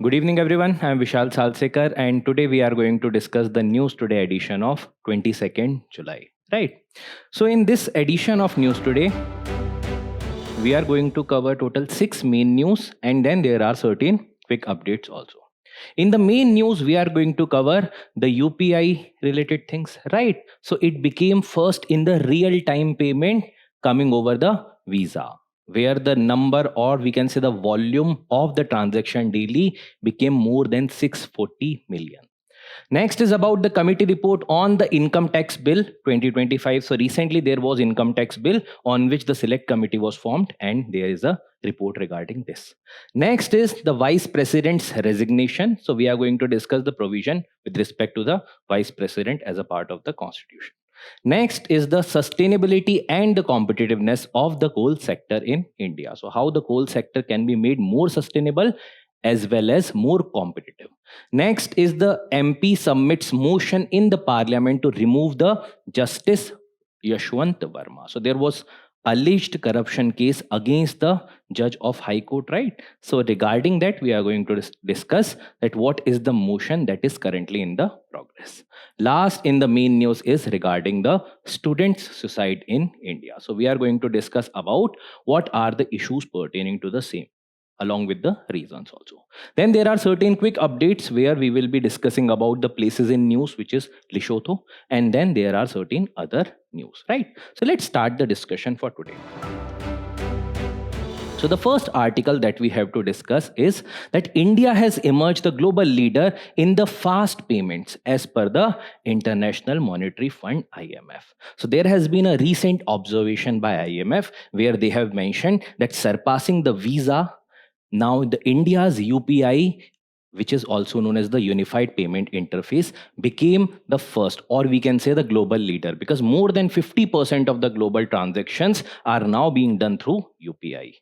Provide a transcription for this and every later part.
Good evening, everyone. I'm Vishal Salsekar, and today we are going to discuss the News Today edition of 22nd July. Right. So, in this edition of News Today, we are going to cover total 6 main news, and then there are certain quick updates also. In the main news, we are going to cover the UPI related things, right? So, it became first in the real time payment coming over the Visa, where the number, or we can say the volume of the transaction daily, became more than 640 million. Next is about the committee report on the income tax bill 2025. So recently there was income tax bill on which the select committee was formed, and there is a report regarding this. Next is the vice president's resignation. So we are going to discuss the provision with respect to the vice president as a part of the constitution. Next is the sustainability and the competitiveness of the coal sector in India. So how the coal sector can be made more sustainable as well as more competitive. Next is the MP submits motion in the parliament to remove the Justice Yashwant Verma. So there was alleged corruption case against the judge of High Court, right? So regarding that, we are going to discuss that what is the motion that is currently in the progress. Last in the main news is regarding the students' suicide in India. So we are going to discuss about what are the issues pertaining to the same, along with the reasons also. Then there are certain quick updates where we will be discussing about the places in news, which is Lesotho, and then there are certain other news, right? So let's start the discussion for today. So the first article that we have to discuss is that India has emerged the global leader in the fast payments as per the International Monetary Fund IMF. So there has been a recent observation by IMF where they have mentioned that surpassing the Visa, now the India's UPI, which is also known as the Unified Payment Interface, became the first, or we can say the global leader, because more than 50% of the global transactions are now being done through UPI.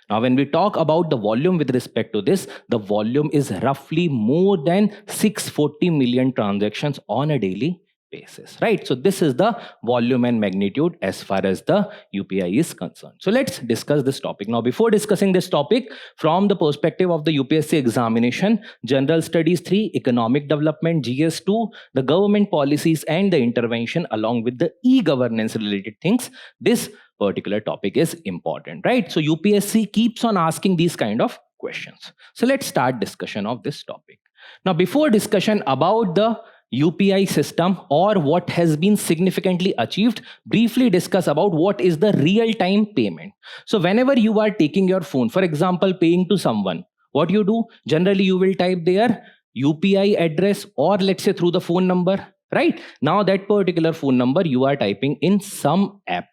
Now, when we talk about the volume with respect to this, the volume is roughly more than 640 million transactions on a daily basis, right? So this is the volume and magnitude as far as the UPI is concerned. So let's discuss this topic. Now, before discussing this topic from the perspective of the UPSC examination, General Studies 3, Economic Development, GS2, the government policies and the intervention along with the e-governance related things, this particular topic is important, right? So UPSC keeps on asking these kind of questions. So let's start discussion of this topic. Now, before discussion about the UPI system or what has been significantly achieved, briefly discuss about what is the real-time payment. So whenever you are taking your phone, for example, paying to someone, what you do? Generally, you will type their UPI address or let's say through the phone number, right? Now that particular phone number you are typing in some app,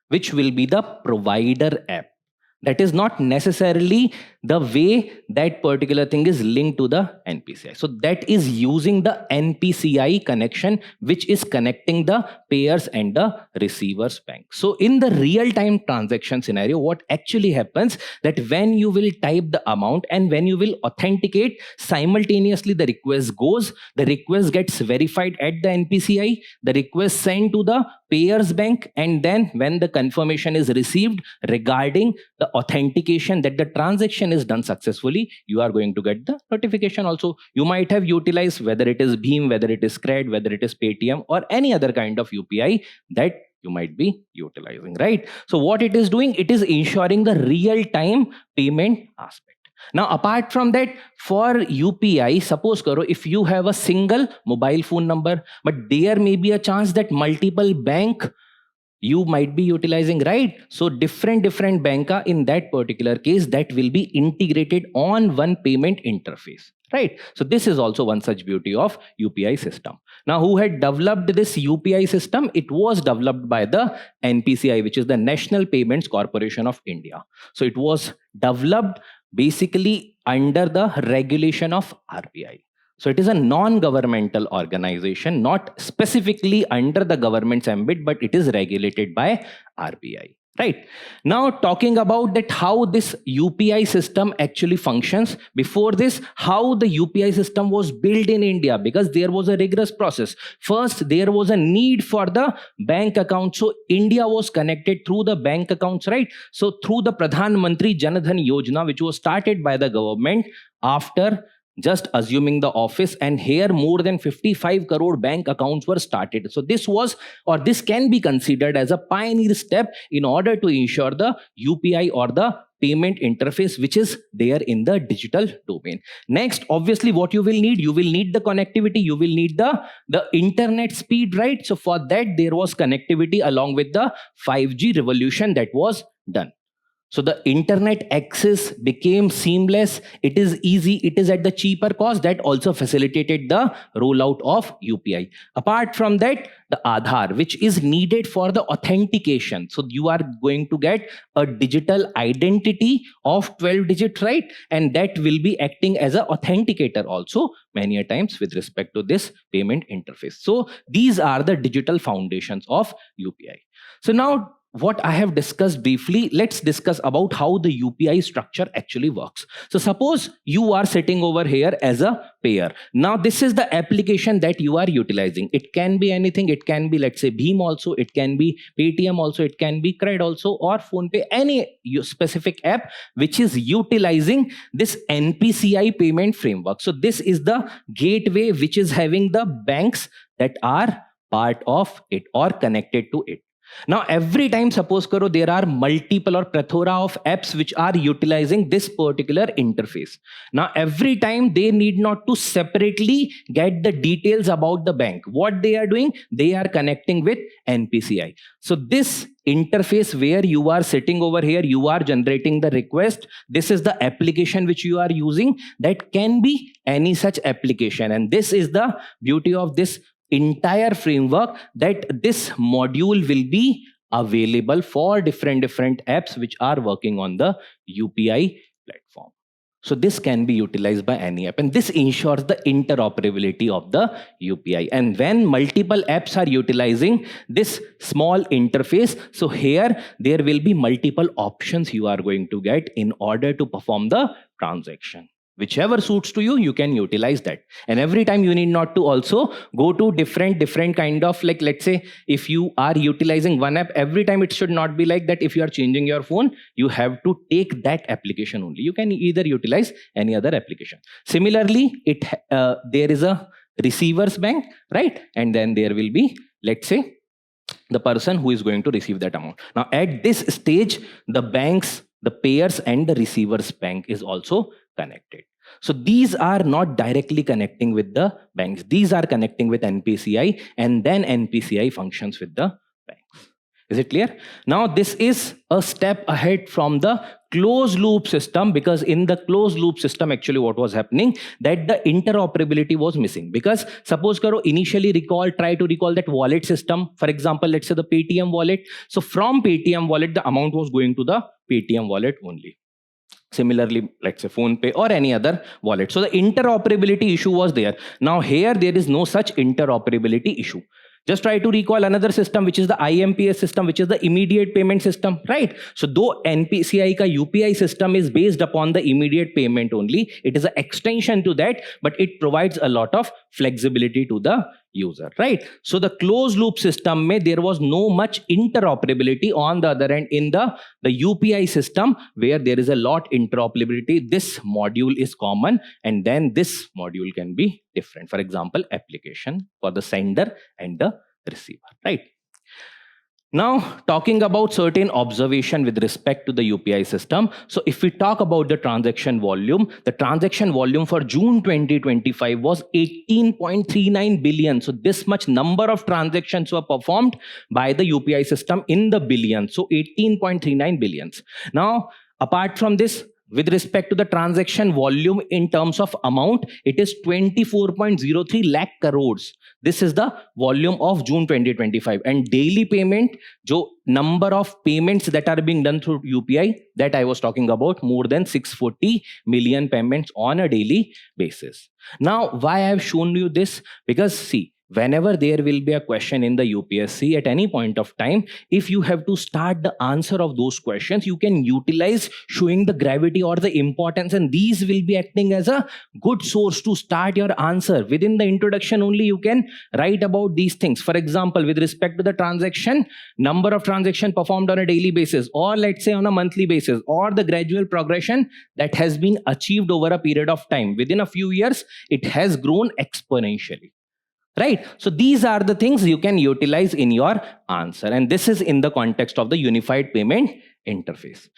which will be the provider app. That is not necessarily the way that particular thing is linked to the NPCI. So that is using the NPCI connection, which is connecting the payers and the receivers bank. So in the real-time transaction scenario, what actually happens that when you will type the amount and when you will authenticate, simultaneously the request goes, the request gets verified at the NPCI, the request sent to the payers bank, and then when the confirmation is received regarding the authentication that the transaction is done successfully, you are going to get the notification also. You might have utilized whether it is Bheem, whether it is Cred, whether it is Paytm or any other kind of UPI that you might be utilizing, right? So what it is doing, it is ensuring the real-time payment aspect. Now, apart from that, for UPI, suppose karo, if you have a single mobile phone number, but there may be a chance that multiple bank you might be utilizing, right? So different banker in that particular case, that will be integrated on one payment interface, right? So this is also one such beauty of UPI system. Now, who had developed this UPI system? It was developed by the NPCI, which is the National Payments Corporation of India. So it was developed basically under the regulation of RBI. So it is a non-governmental organization, not specifically under the government's ambit, but it is regulated by RBI. Right. Now, talking about that how this UPI system actually functions. Before this, how the UPI system was built in India, because there was a rigorous process. First, there was a need for the bank account. So India was connected through the bank accounts, right? So through the Pradhan Mantri Jan Dhan Yojana, which was started by the government after just assuming the office, and here more than 55 crore bank accounts were started. So this was, or this can be considered as a pioneer step in order to ensure the UPI or the payment interface which is there in the digital domain. Next, obviously, what you will need the connectivity, you will need the internet speed, right? So for that, there was connectivity along with the 5G revolution that was done. So the internet access became seamless. It is easy. It is at the cheaper cost. That also facilitated the rollout of UPI. Apart from that, the Aadhaar, which is needed for the authentication. So you are going to get a digital identity of 12 digits, right? And that will be acting as an authenticator also many a times with respect to this payment interface. So these are the digital foundations of UPI. So now, what I have discussed briefly, let's discuss about how the UPI structure actually works. So suppose you are sitting over here as a payer. Now this is the application that you are utilizing. It can be anything. It can be, let's say, Bheem also. It can be Paytm also. It can be Cred also, or PhonePe, any specific app which is utilizing this NPCI payment framework. So this is the gateway which is having the banks that are part of it or connected to it. Now, every time, suppose karo, there are multiple or plethora of apps which are utilizing this particular interface. Now, every time they need not to separately get the details about the bank. What they are doing, they are connecting with NPCI. So this interface where you are sitting over here, you are generating the request. This is the application which you are using. That can be any such application. And this is the beauty of this entire framework, that this module will be available for different apps which are working on the UPI platform. So this can be utilized by any app, and this ensures the interoperability of the UPI. And when multiple apps are utilizing this small interface, so here there will be multiple options you are going to get in order to perform the transaction. Whichever suits to you, you can utilize that. And every time you need not to also go to different kind of, like, let's say, if you are utilizing one app, every time it should not be like that. If you are changing your phone, you have to take that application only. You can either utilize any other application. Similarly, there is a receiver's bank, right? And then there will be, let's say, the person who is going to receive that amount. Now, at this stage, the banks, the payers and the receiver's bank is also connected. So these are not directly connecting with the banks. These are connecting with NPCI, and then NPCI functions with the banks. Is it clear? Now this is a step ahead from the closed loop system, because in the closed loop system, actually what was happening, that the interoperability was missing. Because suppose karo, initially try to recall that wallet system. For example, let's say the Paytm wallet. So from Paytm wallet, the amount was going to the Paytm wallet only. Similarly, let's say PhonePe or any other wallet. So the interoperability issue was there. Now here there is no such interoperability issue. Just try to recall another system, which is the IMPS system, which is the immediate payment system, right? So though NPCI ka UPI system is based upon the immediate payment only, it is an extension to that, but it provides a lot of flexibility to the user, right? So the closed loop system, there was no much interoperability. On the other end, in the UPI system, where there is a lot interoperability, this module is common, and then this module can be different. For example, application for the sender and the receiver, right? Now, talking about certain observation with respect to the UPI system. So if we talk about the transaction volume for June 2025 was 18.39 billion. So this much number of transactions were performed by the UPI system in the billions. So 18.39 billions. Now, apart from this, with respect to the transaction volume in terms of amount, it is 24.03 lakh crores. This is the volume of June 2025. And daily payment, number of payments that are being done through UPI, that I was talking about, more than 640 million payments on a daily basis. Now, why I have shown you this? Because see, whenever there will be a question in the UPSC at any point of time, if you have to start the answer of those questions, you can utilize showing the gravity or the importance, and these will be acting as a good source to start your answer. Within the introduction only, you can write about these things. For example, with respect to the transaction, number of transaction performed on a daily basis, or let's say on a monthly basis, or the gradual progression that has been achieved over a period of time. Within a few years, it has grown exponentially. Right? So these are the things you can utilize in your answer. And this is in the context of the unified payment interface.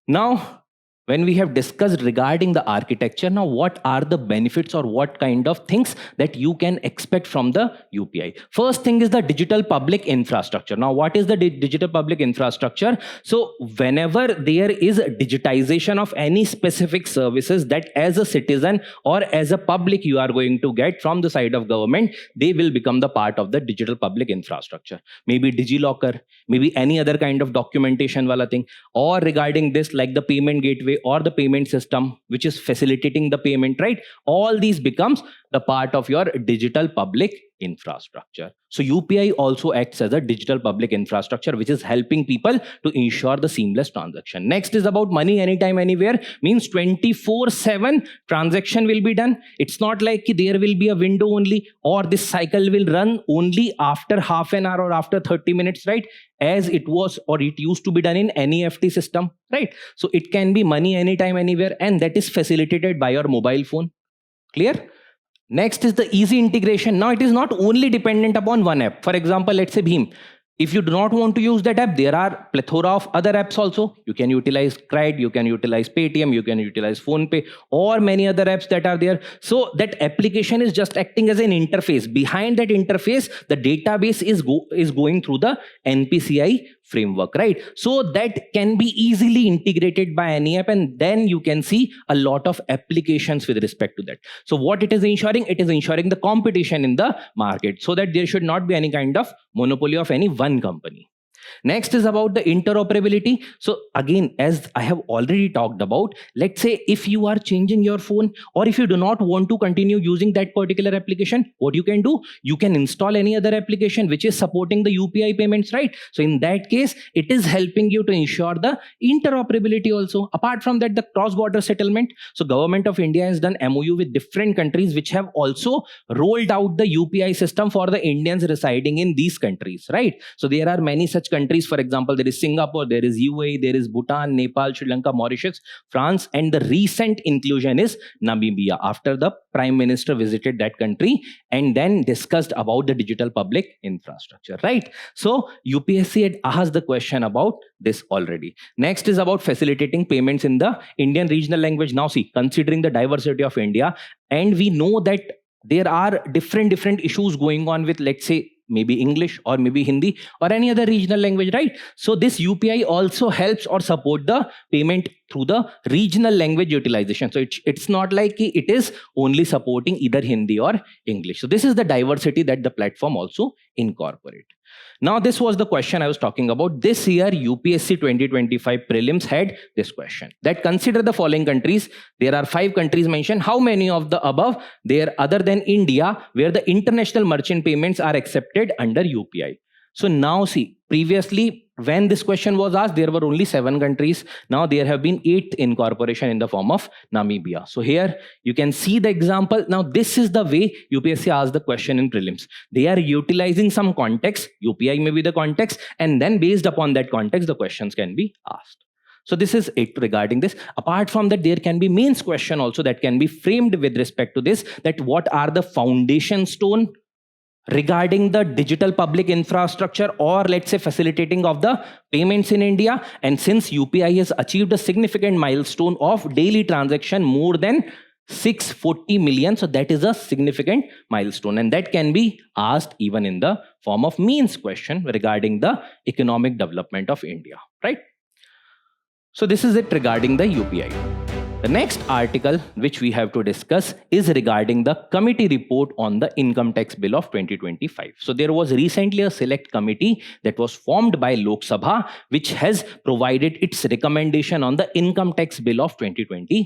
Now, when we have discussed regarding the architecture, now what are the benefits or what kind of things that you can expect from the UPI? First thing is the digital public infrastructure. Now, what is the digital public infrastructure? So whenever there is digitization of any specific services that as a citizen or as a public you are going to get from the side of government, they will become the part of the digital public infrastructure. Maybe DigiLocker, maybe any other kind of documentation wala thing, or regarding this like the payment gateway or the payment system which is facilitating the payment, right? All these becomes the part of your digital public infrastructure. So UPI also acts as a digital public infrastructure which is helping people to ensure the seamless transaction. Next is about money anytime anywhere, means 24/7 transaction will be done. It's not like there will be a window only, or this cycle will run only after half an hour or after 30 minutes, right? As it was or it used to be done in NEFT system, right? So it can be money anytime anywhere, and that is facilitated by your mobile phone. Clear? Next is the easy integration. Now it is not only dependent upon one app. For example, let's say Bheem. If you do not want to use that app, there are plethora of other apps also. You can utilize Cred, you can utilize Paytm, you can utilize PhonePe, or many other apps that are there. So that application is just acting as an interface. Behind that interface, the database is going through the NPCI framework, right? So that can be easily integrated by any app, and then you can see a lot of applications with respect to that. So what it is ensuring? It is ensuring the competition in the market so that there should not be any kind of monopoly of any one company. Next is about the interoperability. So again, as I have already talked about, let's say if you are changing your phone, or if you do not want to continue using that particular application, what you can do? You can install any other application which is supporting the UPI payments, right? So in that case, it is helping you to ensure the interoperability also. Apart from that, the cross-border settlement. So Government of India has done MOU with different countries which have also rolled out the UPI system for the Indians residing in these countries, right? So there are many such countries. For example, there is Singapore, there is UAE, there is Bhutan, Nepal, Sri Lanka, Mauritius, France, and the recent inclusion is Namibia, after the Prime Minister visited that country and then discussed about the digital public infrastructure, right? So UPSC had asked the question about this already. Next is about facilitating payments in the Indian regional language. Now see, considering the diversity of India, and we know that there are different issues going on with, let's say, maybe English or maybe Hindi or any other regional language, right? So this UPI also helps or support the payment through the regional language utilization. So it's not like it is only supporting either Hindi or English. So this is the diversity that the platform also incorporate. Now this was the question I was talking about. This year UPSC 2025 prelims had this question, that consider the following countries. There are 5 countries mentioned. How many of the above there other than India where the international merchant payments are accepted under UPI? So now see, previously when this question was asked, there were only 7 countries. Now there have been 8 incorporation in the form of Namibia. So here you can see the example. Now this is the way UPSC asked the question in prelims. They are utilizing some context, UPI may be the context, and then based upon that context, the questions can be asked. So this is it regarding this. Apart from that, there can be mains question also that can be framed with respect to this, that what are the foundation stone regarding the digital public infrastructure, or let's say facilitating of the payments in India. And since UPI has achieved a significant milestone of daily transaction more than 640 million, so that is a significant milestone, and that can be asked even in the form of means question regarding the economic development of India, right? So this is it regarding the UPI. The next article which we have to discuss is regarding the committee report on the income tax bill of 2025. So there was recently a select committee that was formed by Lok Sabha which has provided its recommendation on the income tax bill of 2025.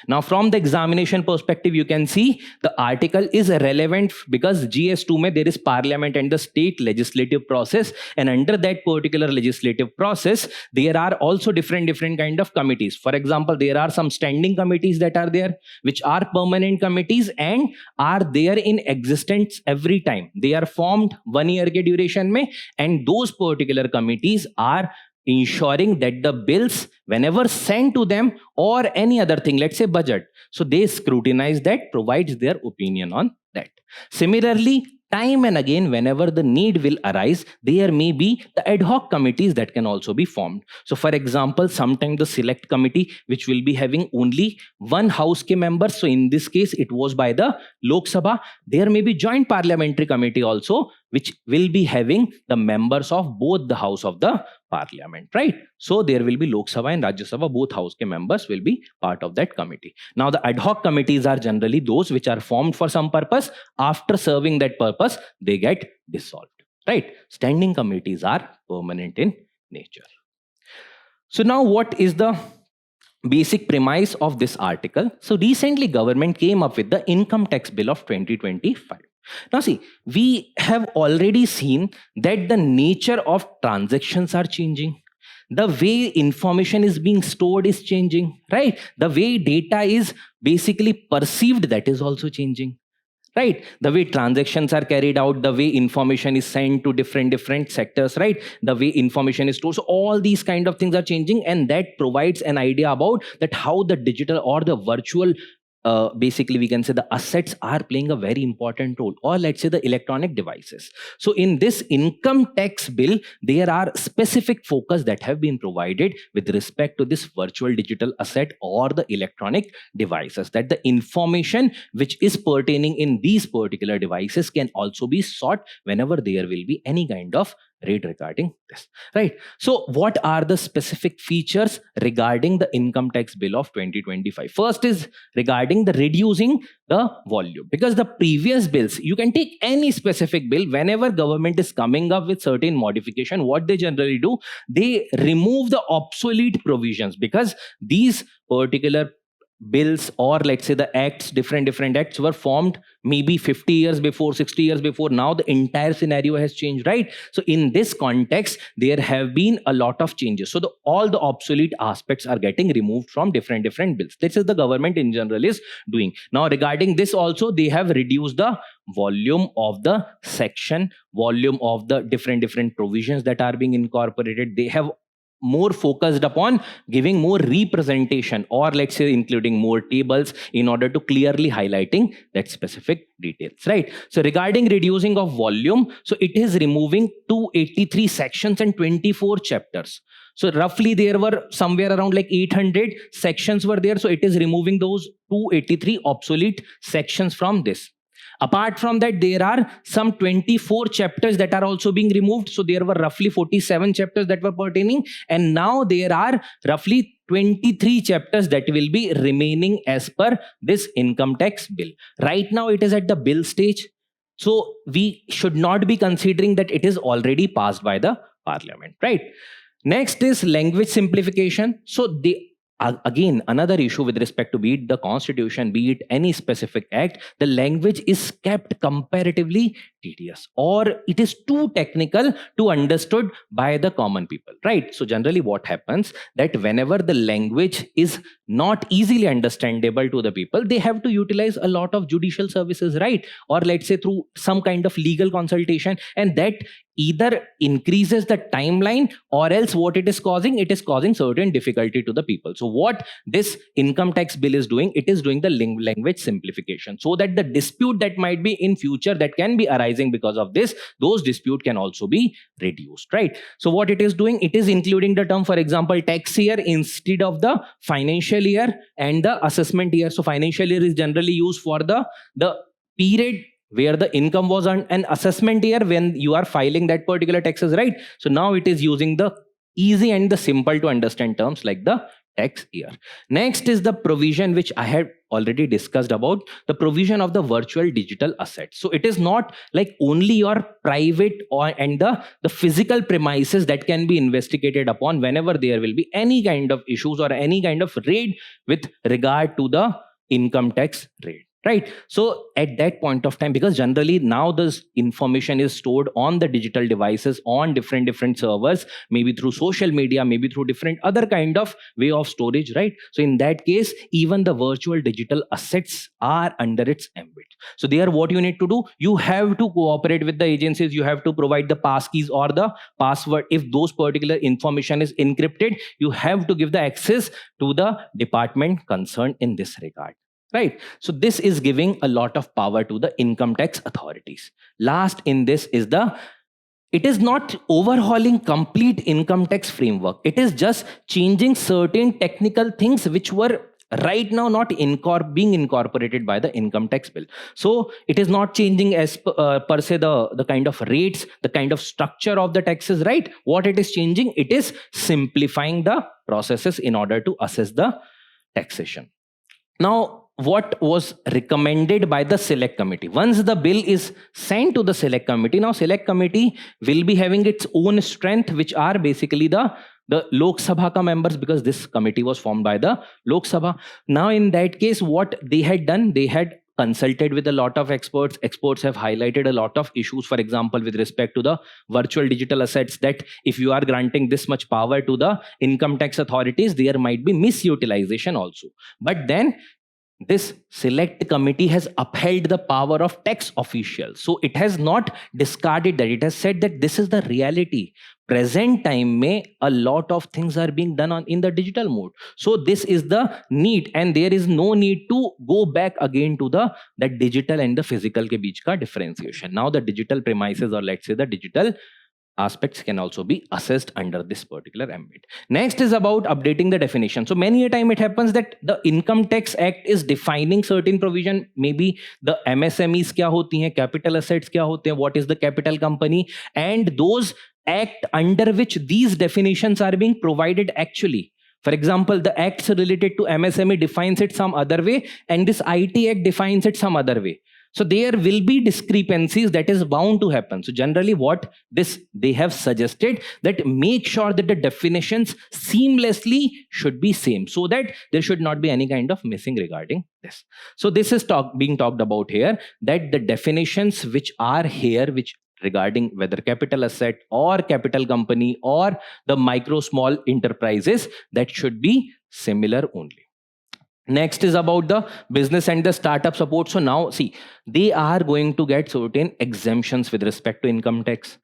Now, from the examination perspective, you can see the article is relevant because GS2 mein there is parliament and the state legislative process, and under that particular legislative process, there are also different kind of committees. For example, there are some standing committees that are there, which are permanent committees and are there in existence every time. They are formed 1 year ke duration mein, and those particular committees are ensuring that the bills, whenever sent to them or any other thing, let's say budget, so they scrutinize that, provides their opinion on that. Similarly, time and again, whenever the need will arise, there may be the ad hoc committees that can also be formed. So for example, sometimes the select committee, which will be having only one house ke member, so in this case it was by the Lok Sabha. There may be joint parliamentary committee also, which will be having the members of both the house of the parliament, right? So there will be Lok Sabha and Rajya Sabha, both house ke members will be part of that committee. Now the ad hoc committees are generally those which are formed for some purpose. After serving that purpose, they get dissolved, right? Standing committees are permanent in nature. So now what is the basic premise of this article? So recently government came up with the income tax bill of 2025. Now see, we have already seen that the nature of transactions are changing. The way information is being stored is changing, right? The way data is basically perceived, that is also changing, right? The way transactions are carried out, the way information is sent to different sectors, right? The way information is stored. So all these kind of things are changing, and that provides an idea about that how the digital or the virtual basically we can say the assets are playing a very important role, or let's say the electronic devices. So in this income tax bill, there are specific focus that have been provided with respect to this virtual digital asset or the electronic devices, that the information which is pertaining in these particular devices can also be sought whenever there will be any kind of raid regarding this, right? So what are the specific features regarding the income tax bill of 2025? First is regarding the reducing the volume, because the previous bills, you can take any specific bill, whenever government is coming up with certain modification, what they generally do, they remove the obsolete provisions, because these particular bills or let's say the acts, different acts were formed maybe 50 years before, 60 years before. Now the entire scenario has changed, right? So in this context, there have been a lot of changes. So all the obsolete aspects are getting removed from different bills. This is the government in general is doing. Now regarding this also, they have reduced the volume of the section, volume of the different provisions that are being incorporated. They have more focused upon giving more representation, or let's say including more tables in order to clearly highlighting that specific details, right? So regarding reducing of volume, so it is removing 283 sections and 24 chapters. So roughly there were somewhere around like 800 sections were there. So it is removing those 283 obsolete sections from this. Apart from that, there are some 24 chapters that are also being removed. So there were roughly 47 chapters that were pertaining, and now there are roughly 23 chapters that will be remaining as per this income tax bill. Right now it is at the bill stage, so we should not be considering that it is already passed by the parliament, right? Next is language simplification. So again, another issue with respect to be it the constitution, be it any specific act, the language is kept comparatively tedious, or it is too technical to understood by the common people, right? So generally what happens, that whenever the language is not easily understandable to the people, they have to utilize a lot of judicial services, right? Or let's say through some kind of legal consultation, and that either increases the timeline, or else what it is causing certain difficulty to the people. So what this income tax bill is doing, it is doing the language simplification, so that the dispute that might be in future that can be arising because of this, those dispute can also be reduced, right? So what it is doing, it is including the term, for example, tax year instead of the financial year and the assessment year. So financial year is generally used for the period where the income was earned, and assessment year when you are filing that particular taxes, right? So now it is using the easy and the simple to understand terms like the tax year. Next is the provision which I had already discussed about, the provision of the virtual digital assets. So it is not like only your private and the physical premises that can be investigated upon whenever there will be any kind of issues or any kind of raid with regard to the income tax rate. Right. So at that point of time, because generally now this information is stored on the digital devices on different servers, maybe through social media, maybe through different other kind of way of storage, right? So in that case, even the virtual digital assets are under its ambit. So there, what you need to do, you have to cooperate with the agencies, you have to provide the passkeys or the password. If those particular information is encrypted, you have to give the access to the department concerned in this regard. Right. So this is giving a lot of power to the income tax authorities. Last in this is it is not overhauling complete income tax framework. It is just changing certain technical things which were right now not being incorporated by the income tax bill. So it is not changing as per se the kind of rates, the kind of structure of the taxes, right? What it is changing, it is simplifying the processes in order to assess the taxation. Now, what was recommended by the select committee? Once the bill is sent to the select committee, now select committee will be having its own strength, which are basically the Lok Sabha ka members, because this committee was formed by the Lok Sabha. Now, in that case, what they had done, they had consulted with a lot of experts. Experts have highlighted a lot of issues, for example, with respect to the virtual digital assets, that if you are granting this much power to the income tax authorities, there might be misutilization also. But then this select committee has upheld the power of tax officials. So it has not discarded that. It has said that this is the reality. Present time mein a lot of things are being done in the digital mode. So this is the need, and there is no need to go back again to that digital and the physical ke beech ka differentiation. Now the digital premises, or let's say the digital aspects, can also be assessed under this particular ambit. Next is about updating the definition. So many a time it happens that the Income Tax Act is defining certain provision, maybe the MSMEs kya hoti hain, capital assets kya hote hain, what is the capital company, and those act under which these definitions are being provided actually. For example, the acts related to MSME defines it some other way, and this IT Act defines it some other way. So there will be discrepancies that is bound to happen. So generally what they have suggested, that make sure that the definitions seamlessly should be same, so that there should not be any kind of missing regarding this. So this is being talked about here, that the definitions which are here, which regarding whether capital asset or capital company or the micro small enterprises, that should be similar only. Next is about the business and the startup support. So now see, they are going to get certain exemptions with respect to income tax.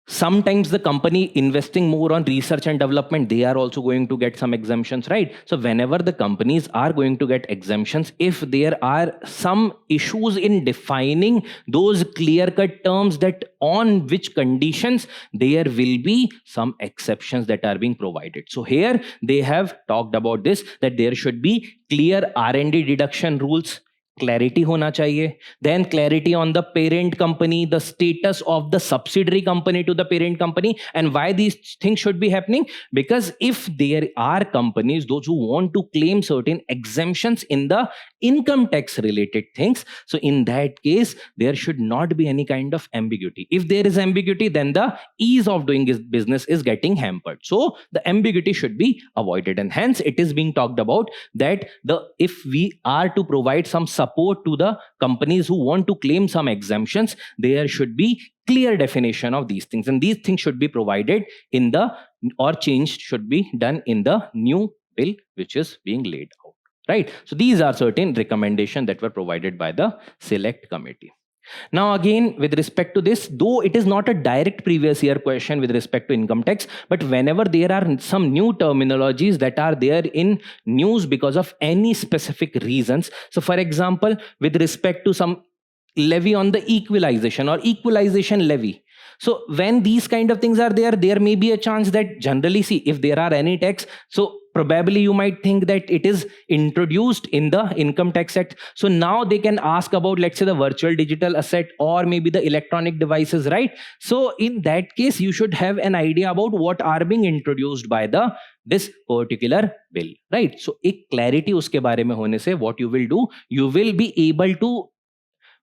Sometimes the company investing more on research and development, they are also going to get some exemptions, right? So whenever the companies are going to get exemptions, if there are some issues in defining those clear-cut terms, that on which conditions there will be some exceptions that are being provided. So here they have talked about this, that there should be clear R&D deduction rules, clarity hona chahiye, then clarity on the parent company, the status of the subsidiary company to the parent company, and why these things should be happening. Because if there are companies, those who want to claim certain exemptions in the income tax related things, so in that case there should not be any kind of ambiguity. If there is ambiguity, then the ease of doing business is getting hampered. So the ambiguity should be avoided, and hence it is being talked about that if we are to provide some support to the companies who want to claim some exemptions, there should be clear definition of these things, and these things should be provided in changed should be done in the new bill which is being laid out, right? So these are certain recommendations that were provided by the select committee. Now again, with respect to this, though it is not a direct previous year question with respect to income tax, but whenever there are some new terminologies that are there in news because of any specific reasons, so for example, with respect to some levy on the equalization or equalization levy, So when these kind of things are there, there may be a chance that generally, see, if there are any tax, so probably you might think that it is introduced in the income tax act. So now they can ask about, let's say, the virtual digital asset or maybe the electronic devices, right? So in that case, you should have an idea about what are being introduced by the this particular bill, right? So एक clarity उसके बारे में होने से what you will do, you will be able to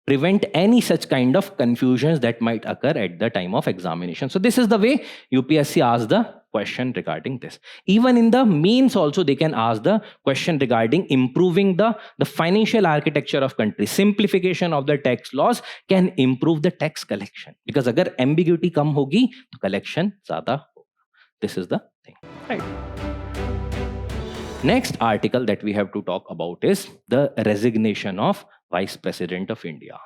prevent any such kind of confusions that might occur at the time of examination. So this is the way UPSC asks the question regarding this. Even in the means also, they can ask the question regarding improving the financial architecture of country. Simplification of the tax laws can improve the tax collection. Because agar ambiguity kam hogi, to collection zyada hoga. This is the thing, right? Next article that we have to talk about is the resignation of Vice President of India.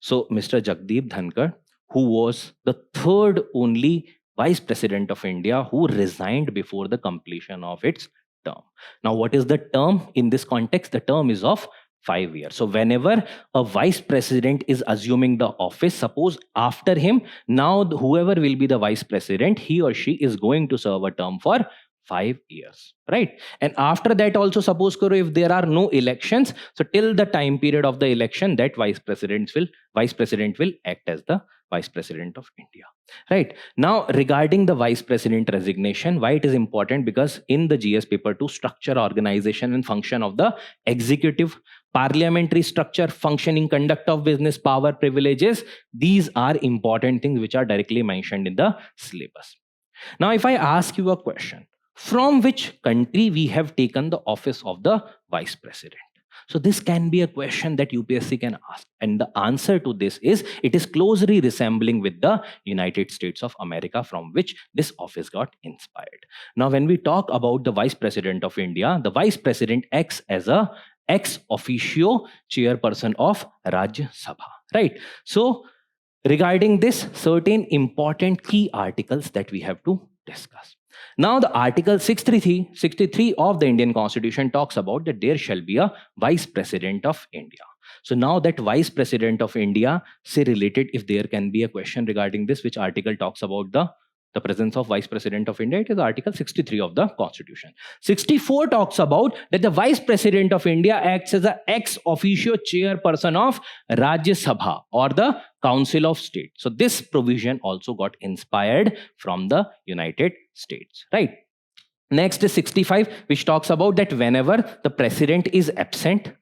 So Mr. Jagdeep Dhankar, who was the third only Vice President of India who resigned before the completion of its term. Now, what is the term in this context? The term is of 5 years. So whenever a vice president is assuming the office, suppose after him, now whoever will be the vice president, he or she is going to serve a term for 5 years, right? And after that also, suppose karo, if there are no elections, so till the time period of the election, that vice president will act as the Vice President of India, right? Now, regarding the Vice President resignation, why it is important? Because in the GS paper 2, structure, organization and function of the executive, parliamentary structure, functioning, conduct of business, power, privileges, these are important things which are directly mentioned in the syllabus. Now, if I ask you a question, from which country we have taken the office of the Vice President? So this can be a question that UPSC can ask. And the answer to this is, it is closely resembling with the United States of America, from which this office got inspired. Now, when we talk about the Vice President of India, the Vice President acts as a ex officio chairperson of Rajya Sabha, right? So regarding this, certain important key articles that we have to discuss. Now, the Article 63 of the Indian Constitution talks about that there shall be a Vice President of India. So now that Vice President of India, say related, if there can be a question regarding this, which article talks about the presence of Vice President of India, it is Article 63 of the Constitution. 64 talks about that the Vice President of India acts as an ex officio chairperson of Rajya Sabha or the Council of State. So this provision also got inspired from the United States, right? Next is 65, which talks about that whenever the president is absent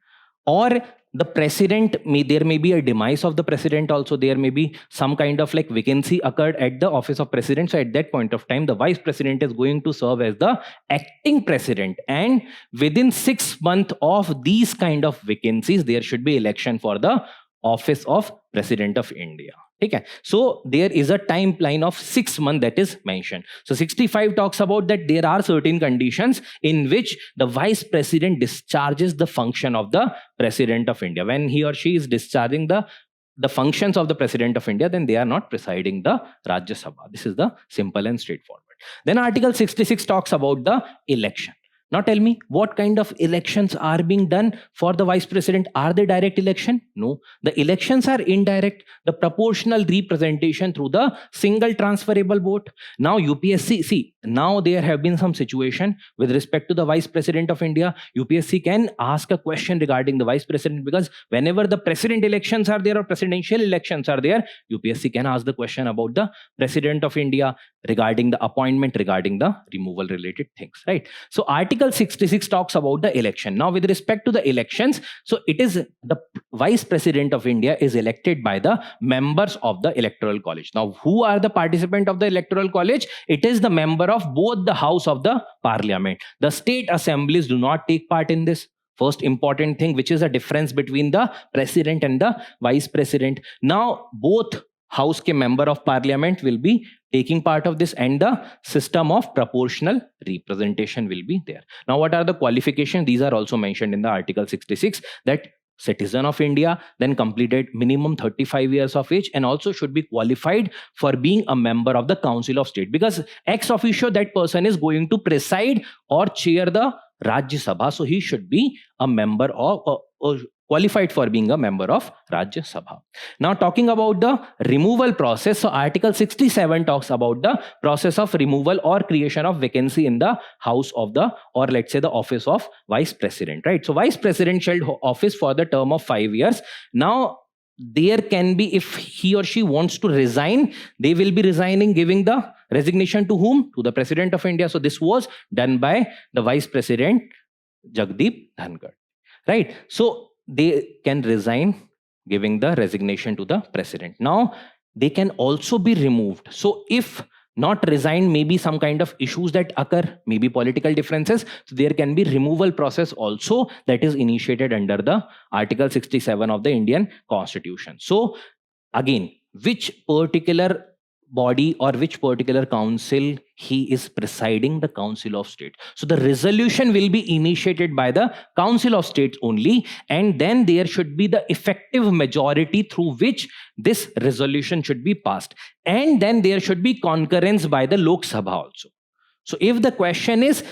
or the president there may be a demise of the president also, there may be some kind of like vacancy occurred at the office of president. So at that point of time, the vice president is going to serve as the acting president, and within 6 months of these kind of vacancies, there should be election for the office of President of India. Okay. So there is a timeline of 6 months that is mentioned. So 65 talks about that there are certain conditions in which the vice president discharges the function of the President of India. When he or she is discharging the functions of the President of India, then they are not presiding the Rajya Sabha. This is the simple and straightforward. Then Article 66 talks about the election. Now tell me, what kind of elections are being done for the vice president? Are they direct election? No. The elections are indirect, the proportional representation through the single transferable vote. Now UPSC, see, now there have been some situation with respect to the Vice President of India. UPSC can ask a question regarding the Vice President, because whenever the president elections are there or presidential elections are there, UPSC can ask the question about the President of India regarding the appointment, regarding the removal related things, right? So Article 66 talks about the election. Now with respect to the elections, so it is the Vice President of India is elected by the members of the Electoral College. Now who are the participant of the Electoral College? It is the member of both the House of the Parliament. The state assemblies do not take part in this. First important thing, which is a difference between the President and the Vice President. Now both House ke member of Parliament will be taking part of this, and the system of proportional representation will be there. Now what are the qualifications? These are also mentioned in the Article 66, that citizen of India, then completed minimum 35 years of age, and also should be qualified for being a member of the Council of State, because ex officio that person is going to preside or chair the Rajya Sabha. So he should be a member of or qualified for being a member of Rajya Sabha. Now talking about the removal process, so Article 67 talks about the process of removal or creation of vacancy in the house of the, or let's say the office of Vice President, right? So Vice President held office for the term of 5 years. Now there can be, if he or she wants to resign, they will be resigning, giving the resignation to whom? To the President of India. So this was done by the Vice President Jagdeep Dhangad, right? So they can resign, giving the resignation to the President. Now they can also be removed. So if not resigned, maybe some kind of issues that occur, maybe political differences, so there can be removal process also that is initiated under the Article 67 of the Indian Constitution. So again, which particular body or which particular council he is presiding? The Council of State. So the resolution will be initiated by the Council of States only, and then there should be the effective majority through which this resolution should be passed, and then there should be concurrence by the Lok Sabha also. So if the question is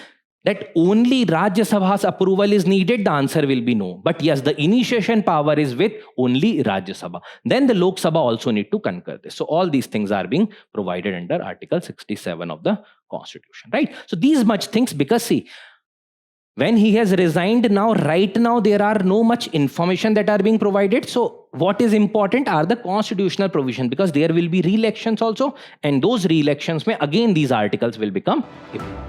that only Rajya Sabha's approval is needed, the answer will be no. But yes, the initiation power is with only Rajya Sabha. Then the Lok Sabha also need to concur this. So all these things are being provided under Article 67 of the Constitution, right? So these much things, because see, when he has resigned, now right now there are no much information that are being provided. So what is important are the constitutional provision, because there will be re-elections also, and those re-elections may again these articles will become important.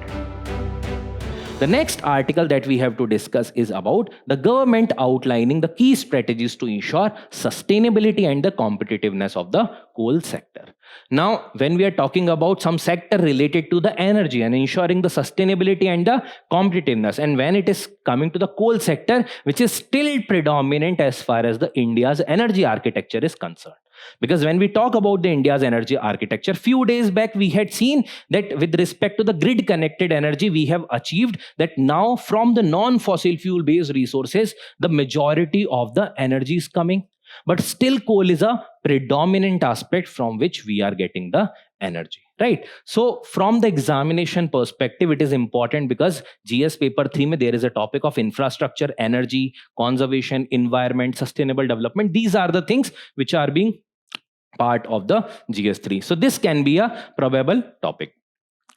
The next article that we have to discuss is about the government outlining the key strategies to ensure sustainability and the competitiveness of the coal sector. Now, when we are talking about some sector related to the energy and ensuring the sustainability and the competitiveness, and when it is coming to the coal sector, which is still predominant as far as the India's energy architecture is concerned. Because when we talk about the India's energy architecture, few days back we had seen that with respect to the grid connected energy, we have achieved that now from the non-fossil fuel based resources, the majority of the energy is coming. But still coal is a predominant aspect from which we are getting the energy, right? So from the examination perspective, it is important because GS paper 3 mein there is a topic of infrastructure, energy, conservation, environment, sustainable development. These are the things which are being part of the GS3. So this can be a probable topic.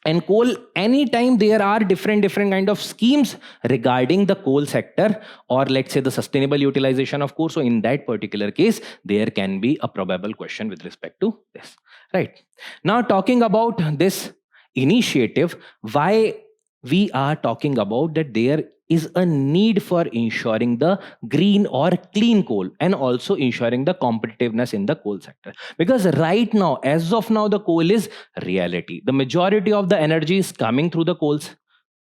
And coal, anytime there are different kind of schemes regarding the coal sector, or let's say the sustainable utilization of coal. So in that particular case, there can be a probable question with respect to this, right? Now talking about this initiative, why we are talking about that there is a need for ensuring the green or clean coal and also ensuring the competitiveness in the coal sector. Because right now, as of now, the coal is reality. The majority of the energy is coming through the coals,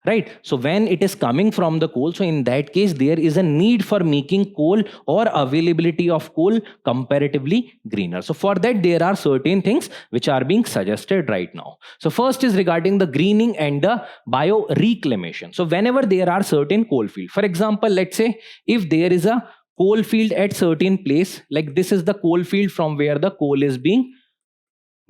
right? So when it is coming from the coal, so in that case, there is a need for making coal or availability of coal comparatively greener. So for that, there are certain things which are being suggested right now. So first is regarding the greening and the bio reclamation. So whenever there are certain coal field, for example, let's say if there is a coal field at certain place, like this is the coal field from where the coal is being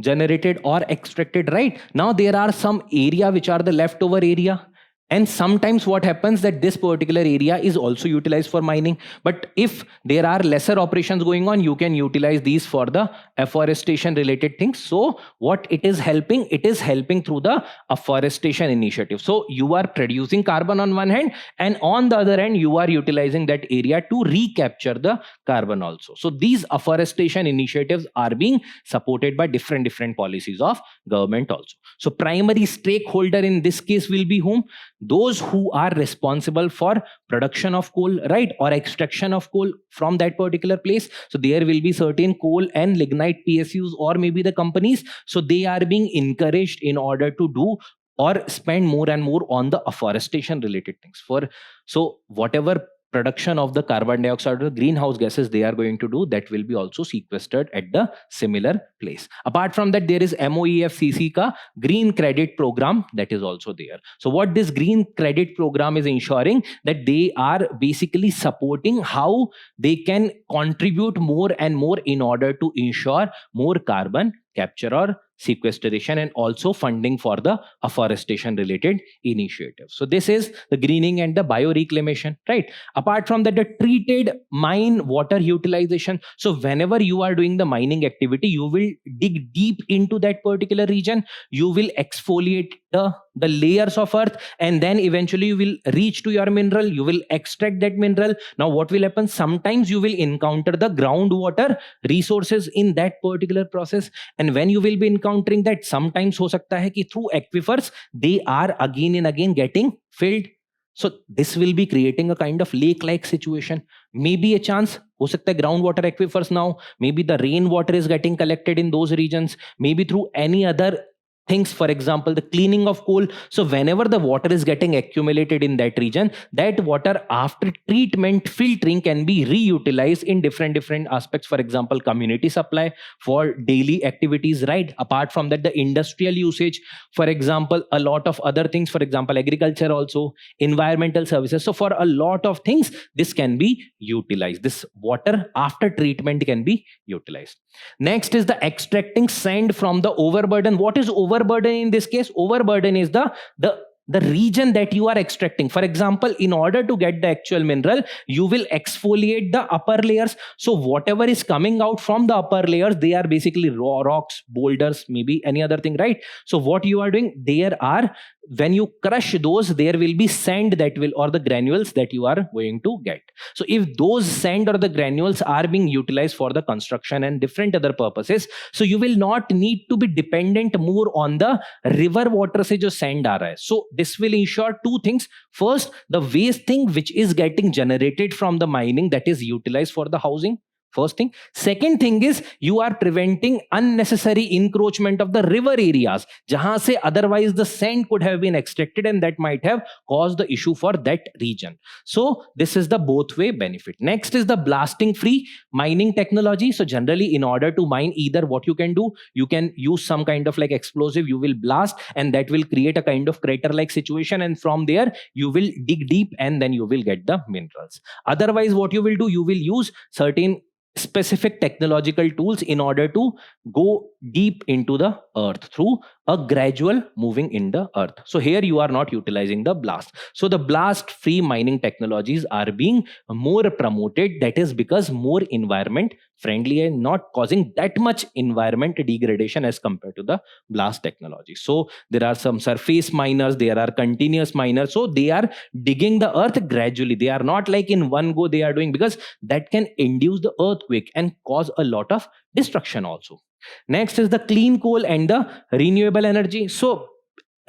generated or extracted, right? Now there are some area which are the leftover area. And sometimes what happens that this particular area is also utilized for mining. But if there are lesser operations going on, you can utilize these for the afforestation related things. So what it is helping through the afforestation initiative. So you are producing carbon on one hand, and on the other hand, you are utilizing that area to recapture the carbon also. So these afforestation initiatives are being supported by different policies of government also. So primary stakeholder in this case will be whom? Those who are responsible for production of coal, right, or extraction of coal from that particular place. So there will be certain coal and lignite PSUs or maybe the companies. So they are being encouraged in order to do or spend more and more on the afforestation related things. So whatever production of the carbon dioxide or greenhouse gases they are going to do, that will be also sequestered at the similar place. Apart from that, there is MOEFCC ka green credit program that is also there. So what this green credit program is ensuring that they are basically supporting how they can contribute more and more in order to ensure more carbon capture or sequestration, and also funding for the afforestation related initiatives. So this is the greening and the bioreclamation, right? Apart from that, the treated mine water utilization. So whenever you are doing the mining activity, you will dig deep into that particular region, you will exfoliate the layers of earth, and then eventually you will reach to your mineral, you will extract that mineral. Now what will happen, sometimes you will encounter the groundwater resources in that particular process, and when you will be encountering that, sometimes ho sakta hai ki through aquifers they are again and again getting filled. So this will be creating a kind of lake like situation. Maybe a chance ho sakta hai groundwater aquifers, now maybe the rainwater is getting collected in those regions, maybe through any other things, for example the cleaning of coal. So whenever the water is getting accumulated in that region, that water after treatment filtering can be reutilized in different aspects, for example community supply for daily activities, right? Apart from that, the industrial usage, for example a lot of other things, for example agriculture, also environmental services. So for a lot of things this can be utilized, this water after treatment can be utilized. Next is the extracting sand from the overburden. What is overburden in this case? Overburden is the region that you are extracting. For example, in order to get the actual mineral, you will exfoliate the upper layers. So whatever is coming out from the upper layers, they are basically raw rocks, boulders, maybe any other thing, right? So what you are doing, there are, when you crush those, there will be sand that will, or the granules that you are going to get. So if those sand or the granules are being utilized for the construction and different other purposes, so you will not need to be dependent more on the river water se jo sand aa raha hai. So this will ensure two things. First, the waste thing which is getting generated from the mining, that is utilized for the housing. First thing. Second thing is you are preventing unnecessary encroachment of the river areas, jahan se otherwise the sand could have been extracted and that might have caused the issue for that region. So this is the both way benefit. Next is the blasting free mining technology. So generally in order to mine, either what you can do, you can use some kind of like explosive, you will blast and that will create a kind of crater like situation, and from there you will dig deep and then you will get the minerals. Otherwise what you will do, you will use certain specific technological tools in order to go deep into the earth through a gradual moving in the earth. So here you are not utilizing the blast. So the blast free mining technologies are being more promoted. That is because more environment friendly and not causing that much environment degradation as compared to the blast technology. So there are some surface miners, there are continuous miners. So they are digging the earth gradually. They are not like in one go they are doing, because that can induce the earthquake and cause a lot of destruction also. Next is the clean coal and the renewable energy. So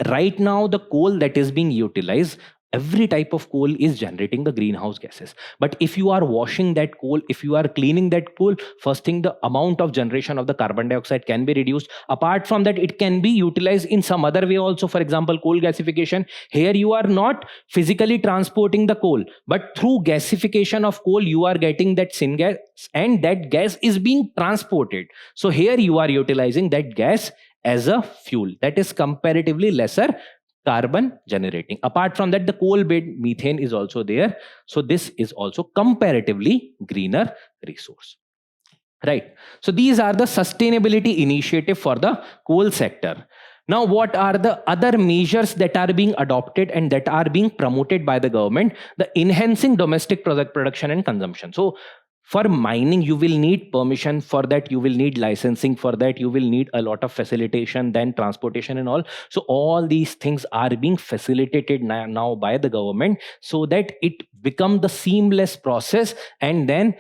right now the coal that is being utilized, every type of coal is generating the greenhouse gases. But if you are washing that coal, if you are cleaning that coal, first thing, the amount of generation of the carbon dioxide can be reduced. Apart from that, it can be utilized in some other way also. For example, coal gasification. Here you are not physically transporting the coal, but through gasification of coal you are getting that syngas, and that gas is being transported. So here you are utilizing that gas as a fuel that is comparatively lesser carbon generating. Apart from that, the coal bed methane is also there. So this is also comparatively greener resource. Right. So these are the sustainability initiative for the coal sector. Now, what are the other measures that are being adopted and that are being promoted by the government? The enhancing domestic product production and consumption. So for mining, you will need permission for that, you will need licensing for that, you will need a lot of facilitation, then transportation and all. So all these things are being facilitated now by the government, so that it become the seamless process. And then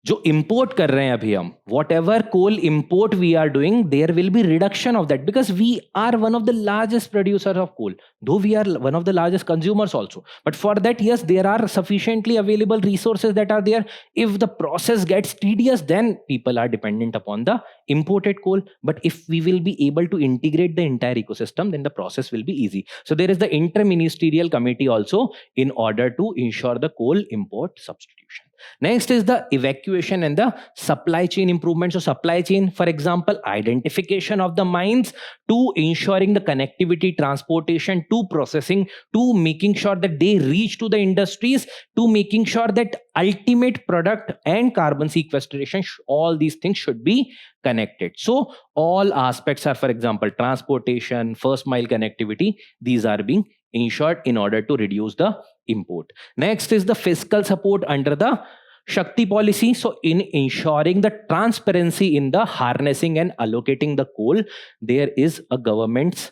जो import कर रहे हैं अभी हम, whatever coal import we are doing, there will be reduction of that, because we are one of the largest producers of coal, though we are one of the largest consumers also. But for that, yes, there are sufficiently available resources that are there. If the process gets tedious, then people are dependent upon the imported coal. But if we will be able to integrate the entire ecosystem, then the process will be easy. So there is the interministerial committee also in order to ensure the coal import substitution. Next is the evacuation and the supply chain improvement. So supply chain, for example, identification of the mines, to ensuring the connectivity, transportation, to processing, to making sure that they reach to the industries, to making sure that ultimate product and carbon sequestration, all these things should be connected. So all aspects are, for example, transportation, first mile connectivity, these are being ensured in order to reduce the import. Next is the fiscal support under the Shakti policy. So in ensuring the transparency in the harnessing and allocating the coal, there is a government's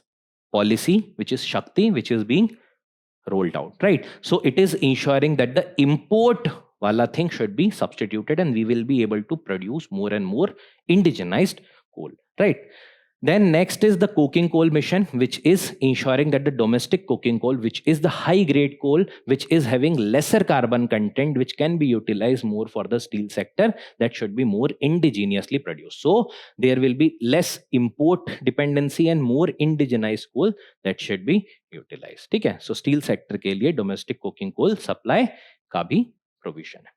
policy, which is Shakti, which is being rolled out, right? So it is ensuring that the import wala thing should be substituted, and we will be able to produce more and more indigenized coal, right? Then next is the coking coal mission, which is ensuring that the domestic coking coal, which is the high grade coal, which is having lesser carbon content, which can be utilized more for the steel sector, that should be more indigenously produced. So there will be less import dependency and more indigenized coal that should be utilized. ठीक है? So steel sector के लिए domestic coking coal supply का भी provision है.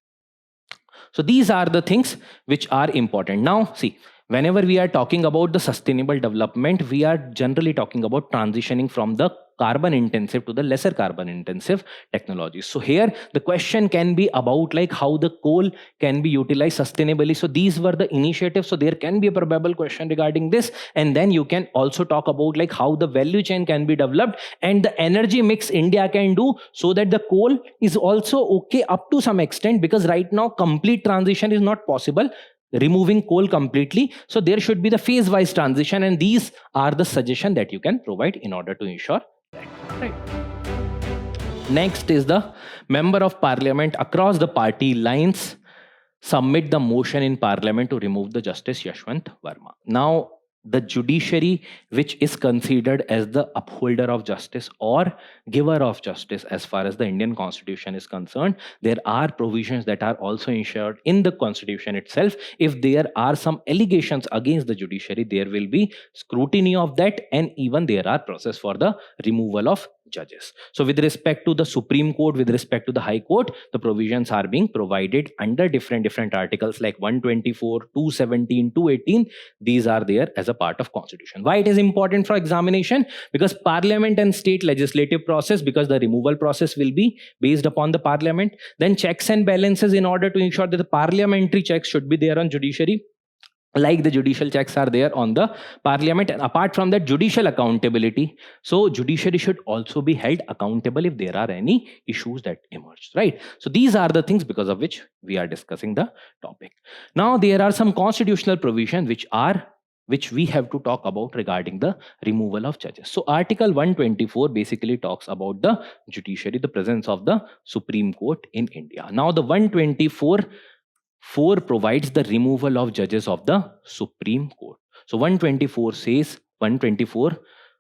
So these are the things which are important. Now see, whenever we are talking about the sustainable development, we are generally talking about transitioning from the carbon intensive to the lesser carbon intensive technologies. So here the question can be about like how the coal can be utilized sustainably. So these were the initiatives. So there can be a probable question regarding this, and then you can also talk about like how the value chain can be developed and the energy mix India can do, so that the coal is also okay up to some extent, because right now complete transition is not possible, removing coal completely. So there should be the phase wise transition, and these are the suggestion that you can provide in order to ensure that, right? Next is the member of parliament across the party lines submit the motion in parliament to remove the Justice Yashwant Verma. Now the judiciary, which is considered as the upholder of justice or giver of justice as far as the Indian constitution is concerned, there are provisions that are also ensured in the constitution itself. If there are some allegations against the judiciary, there will be scrutiny of that, and even there are process for the removal of judges. So with respect to the Supreme Court, with respect to the High Court, the provisions are being provided under different articles like 124, 217, 218. These are there as a part of constitution. Why it is important for examination? Because parliament and state legislative process, because the removal process will be based upon the parliament. Then checks and balances, in order to ensure that the parliamentary checks should be there on judiciary, like the judicial checks are there on the parliament. And apart from that, judicial accountability. So judiciary should also be held accountable if there are any issues that emerge, right? So these are the things because of which we are discussing the topic. Now there are some constitutional provisions which we have to talk about regarding the removal of judges. So Article 124 basically talks about the judiciary, the presence of the Supreme Court in India. Now the 124 provides the removal of judges of the Supreme Court. So 124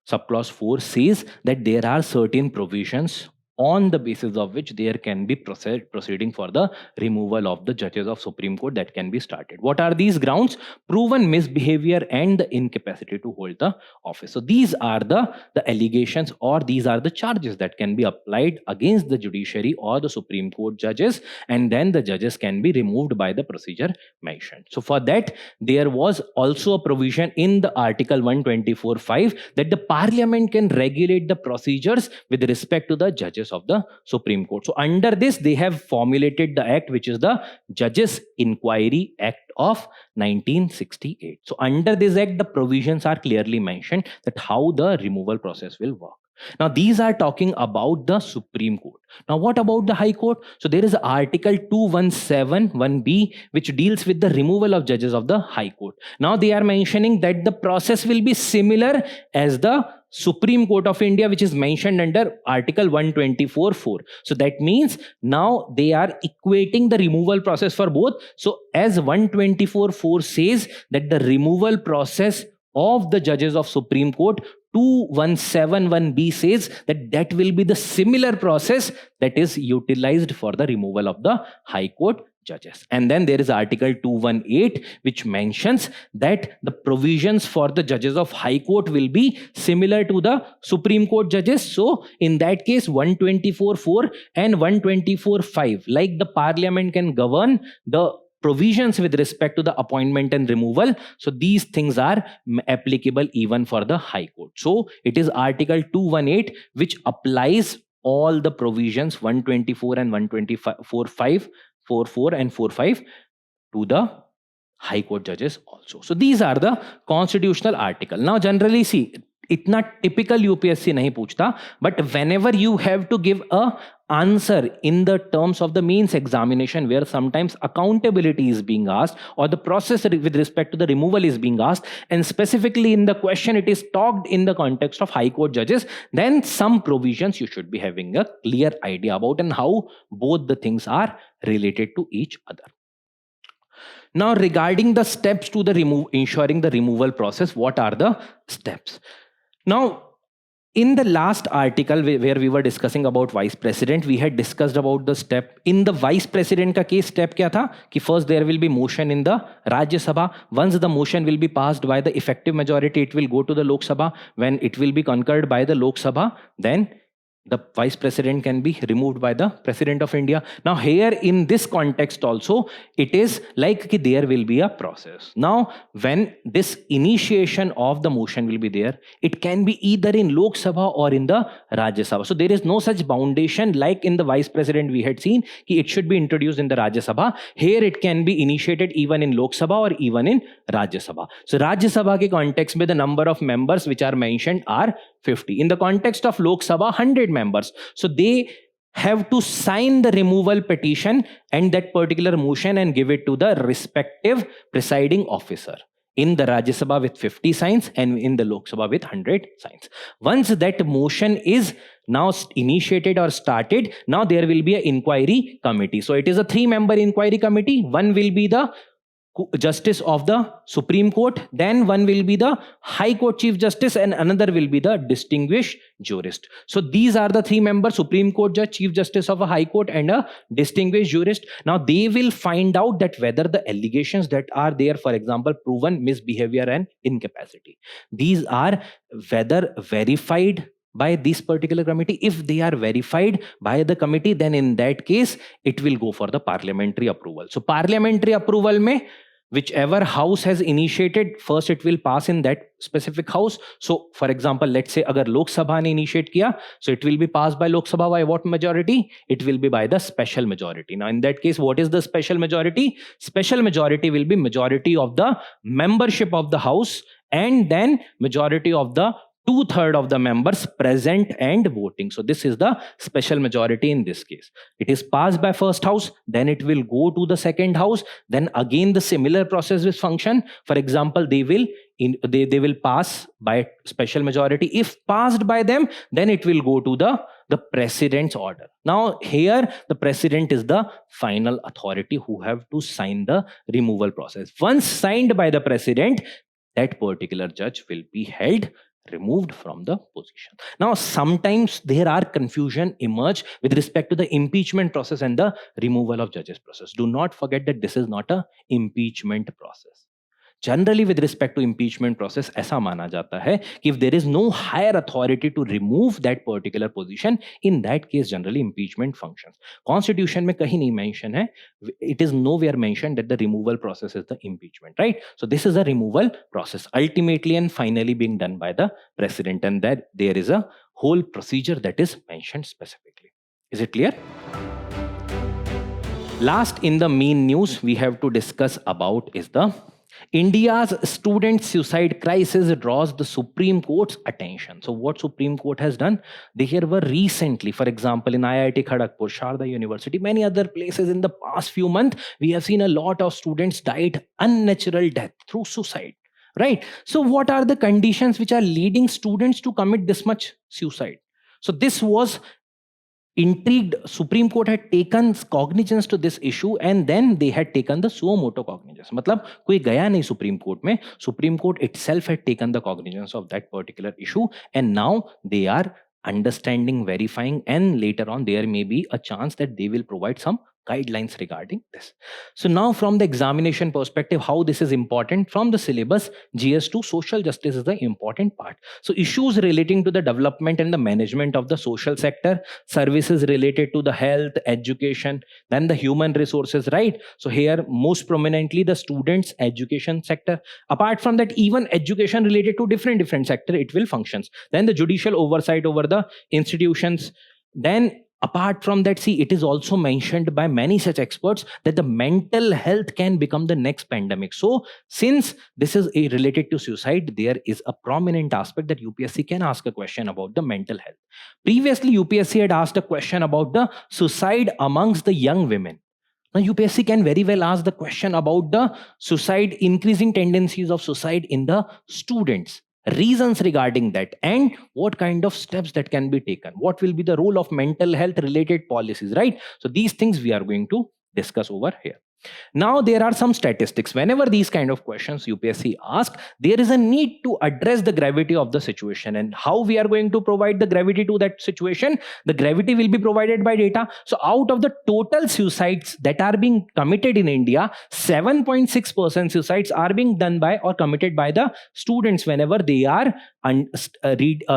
subclause 4 says that there are certain provisions on the basis of which there can be proceeding for the removal of the judges of Supreme Court that can be started. What are these grounds? Proven misbehavior and the incapacity to hold the office. So these are the allegations, or these are the charges that can be applied against the judiciary or the Supreme Court judges, and then the judges can be removed by the procedure mentioned. So for that, there was also a provision in the Article 124(5) that the Parliament can regulate the procedures with respect to the judges of the Supreme Court. So under this, they have formulated the act, which is the Judges Inquiry Act of 1968. So under this act, the provisions are clearly mentioned that how the removal process will work. Now these are talking about the Supreme Court. Now what about the High Court? So there is Article 2171B, which deals with the removal of judges of the High Court. Now they are mentioning that the process will be similar as the Supreme Court of India, which is mentioned under Article 124(4). So that means now they are equating the removal process for both. So as 124(4) says that the removal process of the judges of Supreme Court, 2171B says that will be the similar process that is utilized for the removal of the High Court judges. And then there is article 218, which mentions that the provisions for the judges of high court will be similar to the Supreme Court judges. So in that case, 124.4 and 124.5, like the parliament can govern the provisions with respect to the appointment and removal, so these things are applicable even for the high court. So it is article 218 which applies all the provisions 124 and 124.5, 44 and 45 to the high court judges also. So these are the constitutional article. Now generally see, इतना typical UPSC नहीं पूछता, but whenever you have to give a answer in the terms of the means examination, where sometimes accountability is being asked or the process with respect to the removal is being asked, and specifically in the question it is talked in the context of high court judges, then some provisions you should be having a clear idea about and how both the things are related to each other. Now regarding the steps to the ensuring the removal process, what are the steps? Now in the last article where we were discussing about vice president, we had discussed about the step in the vice president का case step क्या था कि first there will be motion in the Rajya Sabha. Once the motion will be passed by the effective majority, it will go to the Lok Sabha. When it will be concurred by the Lok Sabha, then the vice president can be removed by the president of India. Now here in this context also, it is like ki there will be a process. Now when this initiation of the motion will be there, it can be either in Lok Sabha or in the Rajya Sabha. So there is no such foundation like in the vice president we had seen ki it should be introduced in the Rajya Sabha. Here it can be initiated even in Lok Sabha or even in Rajya Sabha. So Rajya Sabha ke context mein the number of members which are mentioned are 50. In the context of Lok Sabha, 100 members. So they have to sign the removal petition and that particular motion and give it to the respective presiding officer. In the Rajya Sabha with 50 signs and in the Lok Sabha with 100 signs. Once that motion is now initiated or started, now there will be an inquiry committee. So it is a 3-member inquiry committee. One will be the Justice of the Supreme Court, then one will be the High Court Chief Justice and another will be the distinguished jurist. So these are the 3 members, Supreme Court Judge, Chief Justice of a High Court and a distinguished jurist. Now they will find out that whether the allegations that are there, for example, proven misbehavior and incapacity, these are whether verified by this particular committee. If they are verified by the committee, then in that case, it will go for the parliamentary approval. So parliamentary approval mein, whichever house has initiated, first it will pass in that specific house. So for example, let's say agar Lok Sabha ne initiate kiya, so it will be passed by Lok Sabha by what majority? It will be by the special majority. Now in that case, what is the special majority? Special majority will be majority of the membership of the house and then majority of the 2/3 of the members present and voting. So this is the special majority in this case. It is passed by first house, then it will go to the second house, then again the similar process will function. For example, they will pass by special majority. If passed by them, then it will go to the president's order. Now here the president is the final authority who have to sign the removal process. Once signed by the president, that particular judge will be held removed from the position. Now sometimes there are confusion emerge with respect to the impeachment process and the removal of judges process. Do not forget that this is not a impeachment process. Generally with respect to impeachment process, ऐसा माना जाता है कि if there is no higher authority to remove that particular position, in that case generally impeachment functions. Constitution में कहीं नहीं mention है, it is nowhere mentioned that the removal process is the impeachment, right? So this is a removal process, ultimately and finally being done by the president, and that there is a whole procedure that is mentioned specifically. Is it clear? Last in the main news we have to discuss about is the India's student suicide crisis draws the Supreme Court's attention. So what Supreme Court has done? There were recently, for example, in IIT Kharagpur, Sharda University, many other places in the past few months, we have seen a lot of students died unnatural death through suicide, right? So what are the conditions which are leading students to commit this much suicide? So this was intrigued. Supreme Court had taken cognizance to this issue and then they had taken the suo motu cognizance. मतलब कोई गया नहीं Supreme Court में. Supreme Court itself had taken the cognizance of that particular issue and now they are understanding, verifying, and later on there may be a chance that they will provide some guidelines regarding this. So now from the examination perspective, how this is important from the syllabus, GS2 social justice is the important part. So issues relating to the development and the management of the social sector, services related to the health, education, then the human resources, right? So here most prominently the students education sector. Apart from that, even education related to different sector, it will functions. Then the judicial oversight over the institutions. Then apart from that, see, it is also mentioned by many such experts that the mental health can become the next pandemic. So since this is related to suicide, there is a prominent aspect that UPSC can ask a question about the mental health. Previously UPSC had asked a question about the suicide amongst the young women. Now UPSC can very well ask the question about the suicide, increasing tendencies of suicide in the students, reasons regarding that, and what kind of steps that can be taken, what will be the role of mental health related policies, right? So these things we are going to discuss over here. Now there are some statistics. Whenever these kind of questions UPSC ask, there is a need to address the gravity of the situation. And how we are going to provide the gravity to that situation? The gravity will be provided by data. So out of the total suicides that are being committed in India, 7.6% suicides are being done by or committed by the students whenever they are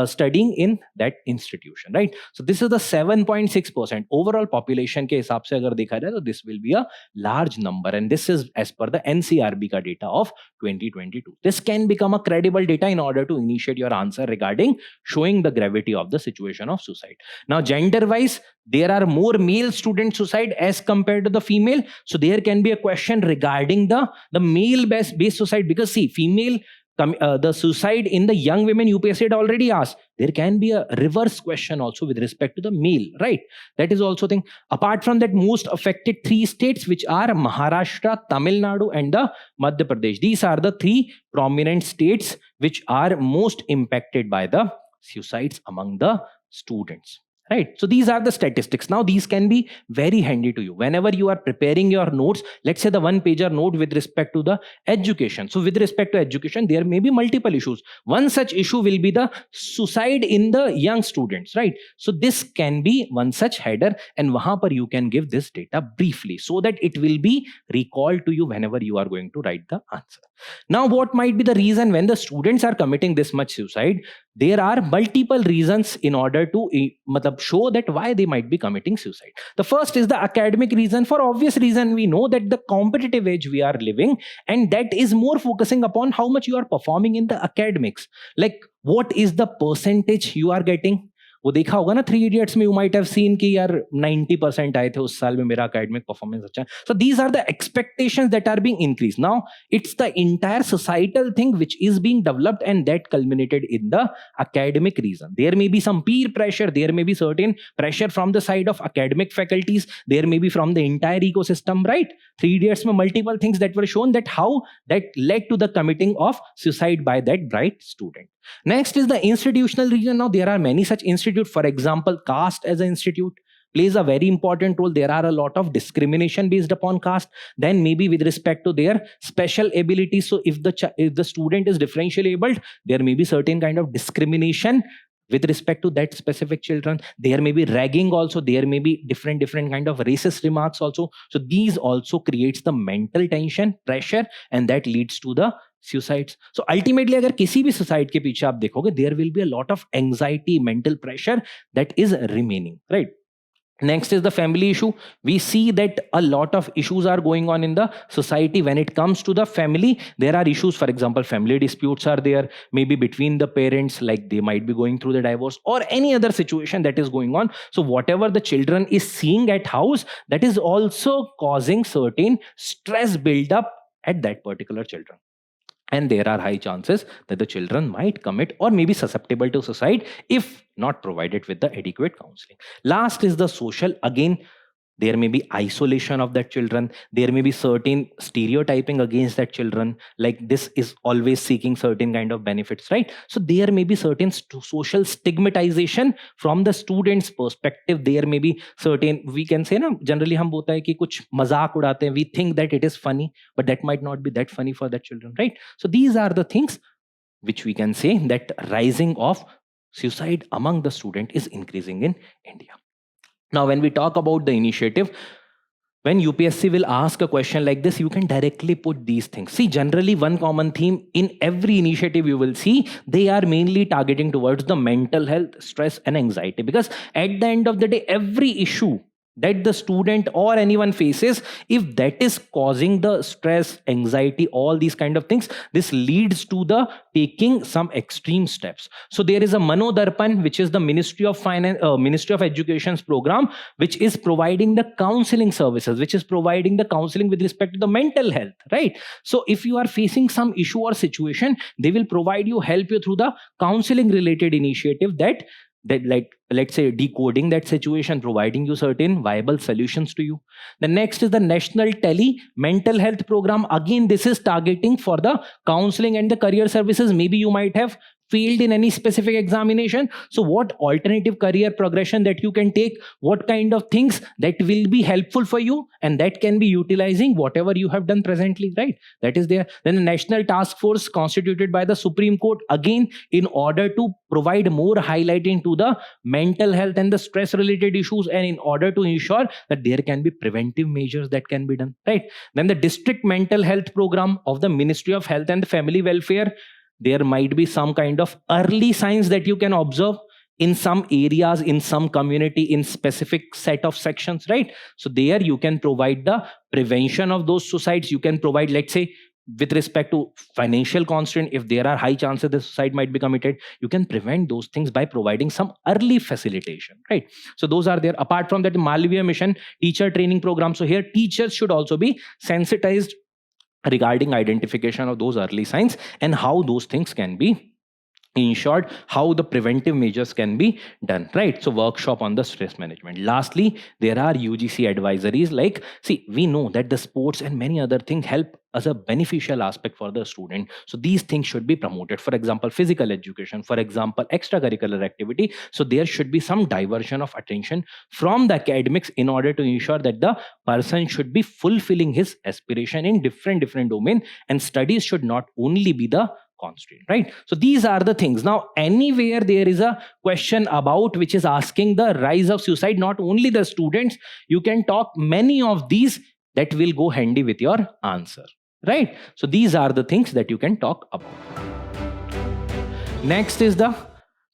studying in that institution, right? So this is the 7.6% overall population के हिसाब से अगर देखा जाए तो this will be a large number, and this is as per the NCRB ka data of 2022. This can become a credible data in order to initiate your answer regarding showing the gravity of the situation of suicide. Now gender wise, there are more male student suicide as compared to the female. So there can be a question regarding the male based suicide, because see, female the suicide in the young women UPSC had already asked. There can be a reverse question also with respect to the male, right? That is also thing. Apart from that, most affected 3 states, which are Maharashtra, Tamil Nadu, and the Madhya Pradesh. These are the 3 prominent states which are most impacted by the suicides among the students. Right. So these are the statistics. Now these can be very handy to you whenever you are preparing your notes. Let's say the 1-pager note with respect to the education. So with respect to education, there may be multiple issues. One such issue will be the suicide in the young students, right? So this can be one such header, and wahan par you can give this data briefly so that it will be recalled to you whenever you are going to write the answer. Now what might be the reason when the students are committing this much suicide? There are multiple reasons in order to show that why they might be committing suicide. The first is the academic reason. For obvious reason, we know that the competitive age we are living, and that is more focusing upon how much you are performing in the academics. Like what is the percentage you are getting? वो देखा होगा ना 3 Idiots में, you might have seen कि यार 90% आए थे उस साल में, मेरा academic performance अच्छा है. So these are the expectations that are being increased. Now it's the entire societal thing which is being developed, and that culminated in the academic reason. There may be some peer pressure, there may be certain pressure from the side of academic faculties, there may be from the entire ecosystem, right? 3 Idiots में multiple things that were shown that how that led to the committing of suicide by that bright student. Next is the institutional reason. Now there are many such institutes. For example, caste as an institute plays a very important role. There are a lot of discrimination based upon caste. Then maybe with respect to their special abilities. So if the student is differentially abled, there may be certain kind of discrimination with respect to that specific children. There may be ragging also. There may be different kind of racist remarks also. So these also creates the mental tension, pressure, and that leads to the suicides. So ultimately अगर किसी भी suicide के पीछे आप देखोगे, there will be a lot of anxiety, mental pressure that is remaining, right? Next is the family issue. We see that a lot of issues are going on in the society when it comes to the family. There are issues, for example, family disputes are there, maybe between the parents, like they might be going through the divorce or any other situation that is going on. So whatever the children is seeing at house, that is also causing certain stress build up at that particular children. And there are high chances that the children might commit or may be susceptible to suicide if not provided with the adequate counseling. Last is the social. Again, there may be isolation of that children. There may be certain stereotyping against that children, like this is always seeking certain kind of benefits, right? So there may be certain social stigmatization from the students' perspective. There may be certain, we can say ना, generally हम बोलते हैं कि कुछ मजाक उड़ाते हैं. We think that it is funny, but that might not be that funny for that children, right? So these are the things which we can say that rising of suicide among the student is increasing in India. Now, when we talk about the initiative, when UPSC will ask a question like this, you can directly put these things. See, generally one common theme in every initiative you will see, they are mainly targeting towards the mental health, stress and anxiety, because at the end of the day, every issue that the student or anyone faces, if that is causing the stress, anxiety, all these kind of things, this leads to the taking some extreme steps. So there is a Manodarpan, which is the Ministry of Finance, Ministry of Education's program, which is providing the counseling services, which is providing the counseling with respect to the mental health, right? So if you are facing some issue or situation, they will provide you, help you through the counseling related initiative, that like, let's say, decoding that situation, providing you certain viable solutions to you. The next is the National Tele Mental Health Program. Again, this is targeting for the counseling and the career services. Maybe you might have failed in any specific examination, so what alternative career progression that you can take, what kind of things that will be helpful for you, and that can be utilizing whatever you have done presently, right? That is there. Then the National Task Force constituted by the Supreme Court, again in order to provide more highlighting to the mental health and the stress related issues, and in order to ensure that there can be preventive measures that can be done, right? Then the District Mental Health Program of the Ministry of Health and Family Welfare, there might be some kind of early signs that you can observe in some areas, in some community, in specific set of sections, right? So there you can provide the prevention of those suicides. You can provide, let's say, with respect to financial constraint, if there are high chances the suicide might be committed, you can prevent those things by providing some early facilitation, right? So those are there. Apart from that, Malviya Mission teacher training program. So here teachers should also be sensitized regarding identification of those early signs and how those things can be ensured, how the preventive measures can be done, right? So workshop on the stress management. Lastly, there are UGC advisories, like, see, we know that the sports and many other things help as a beneficial aspect for the student, so these things should be promoted. For example, physical education, for example, extracurricular activity. So there should be some diversion of attention from the academics in order to ensure that the person should be fulfilling his aspiration in different domain, and studies should not only be the constraint, right? So these are the things. Now, anywhere there is a question about which is asking the rise of suicide, not only the students, you can talk many of these that will go handy with your answer, right? So these are the things that you can talk about. Next is the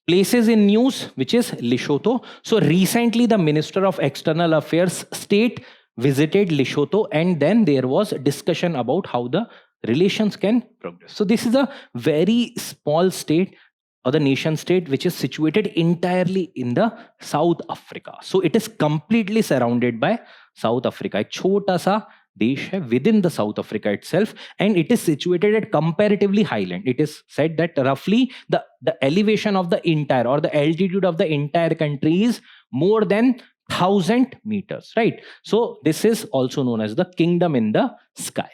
places in news, which is Lesotho. So recently the Minister of External Affairs state visited Lesotho, and then there was discussion about how the relations can progress. So this is a very small state, or the nation state, which is situated entirely in the South Africa. So it is completely surrounded by South Africa. एक छोटा सा देश है within the South Africa itself, and it is situated at comparatively high land. It is said that roughly the elevation of the entire, or the altitude of the entire country is more than 1,000 meters, right? So this is also known as the kingdom in the sky.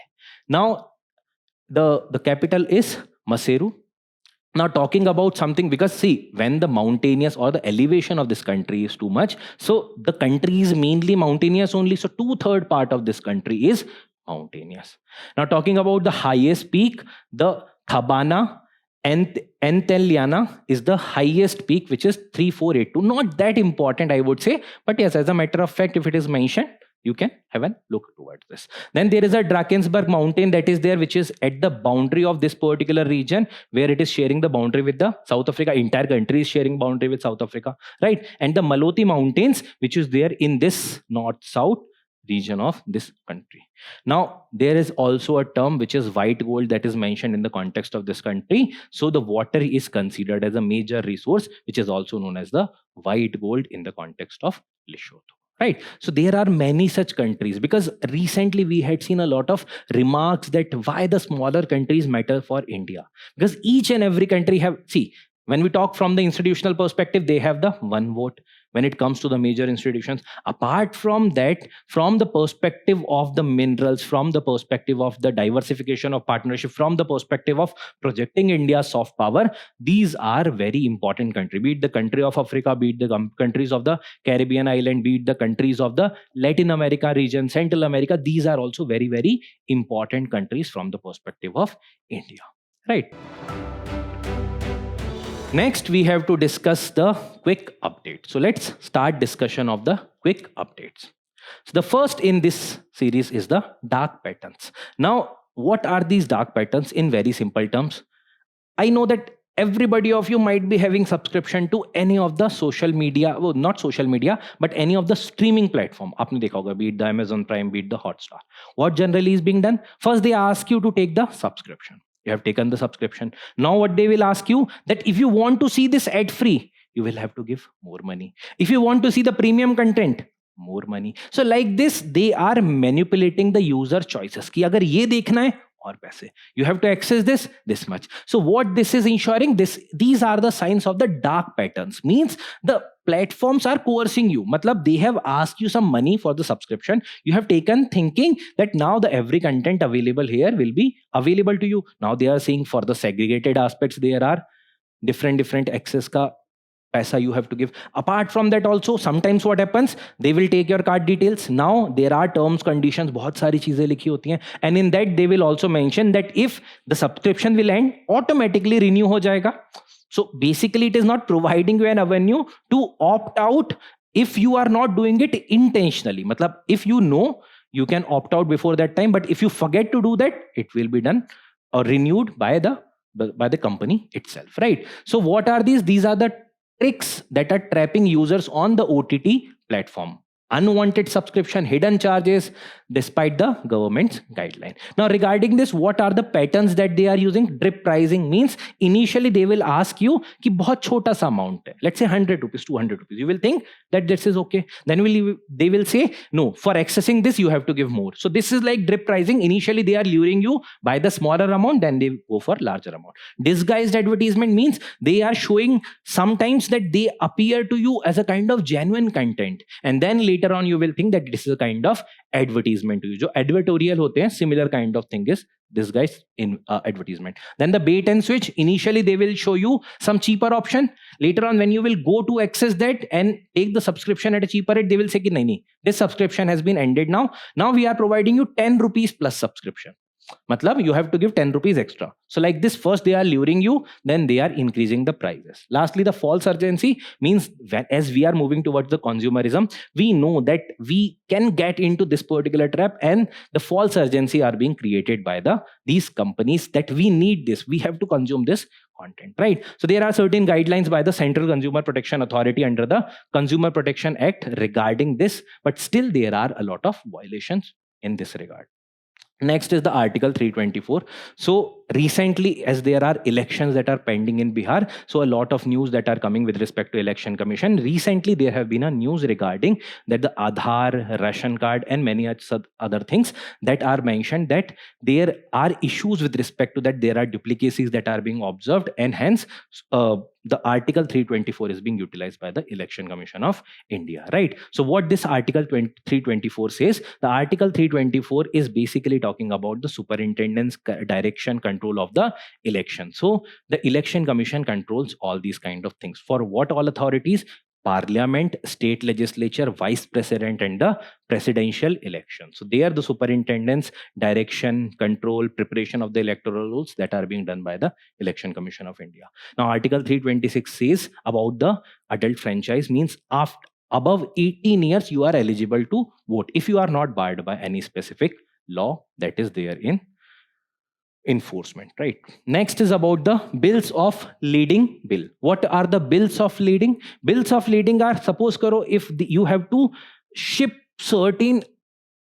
Now, the capital is Maseru. Now, talking about something, because see, when the mountainous or the elevation of this country is too much, so the country is mainly mountainous only. So 2/3 part of this country is mountainous. Now, talking about the highest peak, the Thabana Enteliana is the highest peak, which is 3482. Not that important, I would say, but yes, as a matter of fact, if it is mentioned, you can have a look towards this. Then there is a Drakensberg mountain that is there, which is at the boundary of this particular region, where it is sharing the boundary with the South Africa. Entire country is sharing boundary with South Africa, right? And the Maloti Mountains, which is there in this north-south region of this country. Now, there is also a term which is white gold that is mentioned in the context of this country. So the water is considered as a major resource, which is also known as the white gold in the context of Lesotho. Right. So there are many such countries, because recently we had seen a lot of remarks that why the smaller countries matter for India. Because each and every country have, see, when we talk from the institutional perspective, they have the one vote when it comes to the major institutions. Apart from that, from the perspective of the minerals, from the perspective of the diversification of partnership, from the perspective of projecting India's soft power, these are very important countries. Be it the country of Africa, be it the countries of the Caribbean island, be it the countries of the Latin America region, Central America, these are also very important countries from the perspective of India, right? Next, we have to discuss the quick update. So let's start discussion of the quick updates. So the first in this series is the dark patterns. Now, what are these dark patterns in very simple terms? I know that everybody of you might be having subscription to any of the social media, well, not social media, but any of the streaming platform. आपने देखा होगा, be it the Amazon Prime, be it the Hotstar. What generally is being done? First, they ask you to take the subscription. You have taken the subscription. Now, what they will ask you that if you want to see this ad free, you will have to give more money. If you want to see the premium content, more money. So like this, they are manipulating the user choices. कि अगर ये देखना है और पैसे, you have to access this much. So what this is ensuring, these are the signs of the dark patterns. Means the platforms are coercing you. Matlab they have asked you some money for the subscription. You have taken thinking that now the every content available here will be available to you. Now they are saying for the segregated aspects there are different access ka paisa you have to give. Apart from that also, sometimes what happens, they will take your card details. Now there are terms, conditions, बहुत सारी चीजें लिखी होती हैं, and in that they will also mention that if the subscription will end, automatically renew हो जाएगा. So basically it is not providing you an avenue to opt out if you are not doing it intentionally. मतलब if you know, you can opt out before that time, but if you forget to do that, it will be done or renewed by the company itself, right? So what are these? These are the tricks that are trapping users on the OTT platform. Unwanted subscription, hidden charges, despite the government's guideline. Now, regarding this, what are the patterns that they are using? Drip pricing means initially they will ask you कि बहुत छोटा सा amount है. Let's say 100 rupees, 200 rupees. You will think that this is okay. Then they will say, no, for accessing this, you have to give more. So this is like drip pricing. Initially, they are luring you by the smaller amount, then they go for larger amount. Disguised advertisement means they are showing sometimes that they appear to you as a kind of genuine content. And then later on you will think that this is a kind of advertisement to you. जो advertorial होते हैं, similar kind of thing is disguised in advertisement. Then the bait and switch, initially they will show you some cheaper option. Later on when you will go to access that and take the subscription at a cheaper rate, they will say कि नहीं, this subscription has been ended now. Now we are providing you 10 rupees plus subscription. Matlab you have to give 10 rupees extra. So like this, first they are luring you, then they are increasing the prices. Lastly, the false urgency means that as we are moving towards the consumerism, we know that we can get into this particular trap, and the false urgency are being created by these companies that we need this, we have to consume this content, right? So there are certain guidelines by the Central Consumer Protection Authority under the Consumer Protection Act regarding this, but still there are a lot of violations in this regard. Next is the Article 324. So recently, as there are elections that are pending in Bihar, so a lot of news that are coming with respect to Election Commission. Recently, there have been a news regarding that the Aadhaar, Ration card, and many other things that are mentioned, that there are issues with respect to that. There are duplicacies that are being observed, and hence the Article 324 is being utilized by the Election Commission of India, right? So what this Article 324 says, the Article 324 is basically talking about the superintendent's direction, control of the election. So the Election Commission controls all these kind of things. For what all authorities? Parliament, state legislature, vice president, and the presidential election. So they are the superintendent's direction, control, preparation of the electoral rules that are being done by the Election Commission of India. Now, Article 326 says about the adult franchise, means after above 18 years, you are eligible to vote if you are not barred by any specific law that is there in enforcement, right? Next is about the bills of lading bill. What are the bills of lading? Bills of lading are, suppose karo, if you have to ship certain,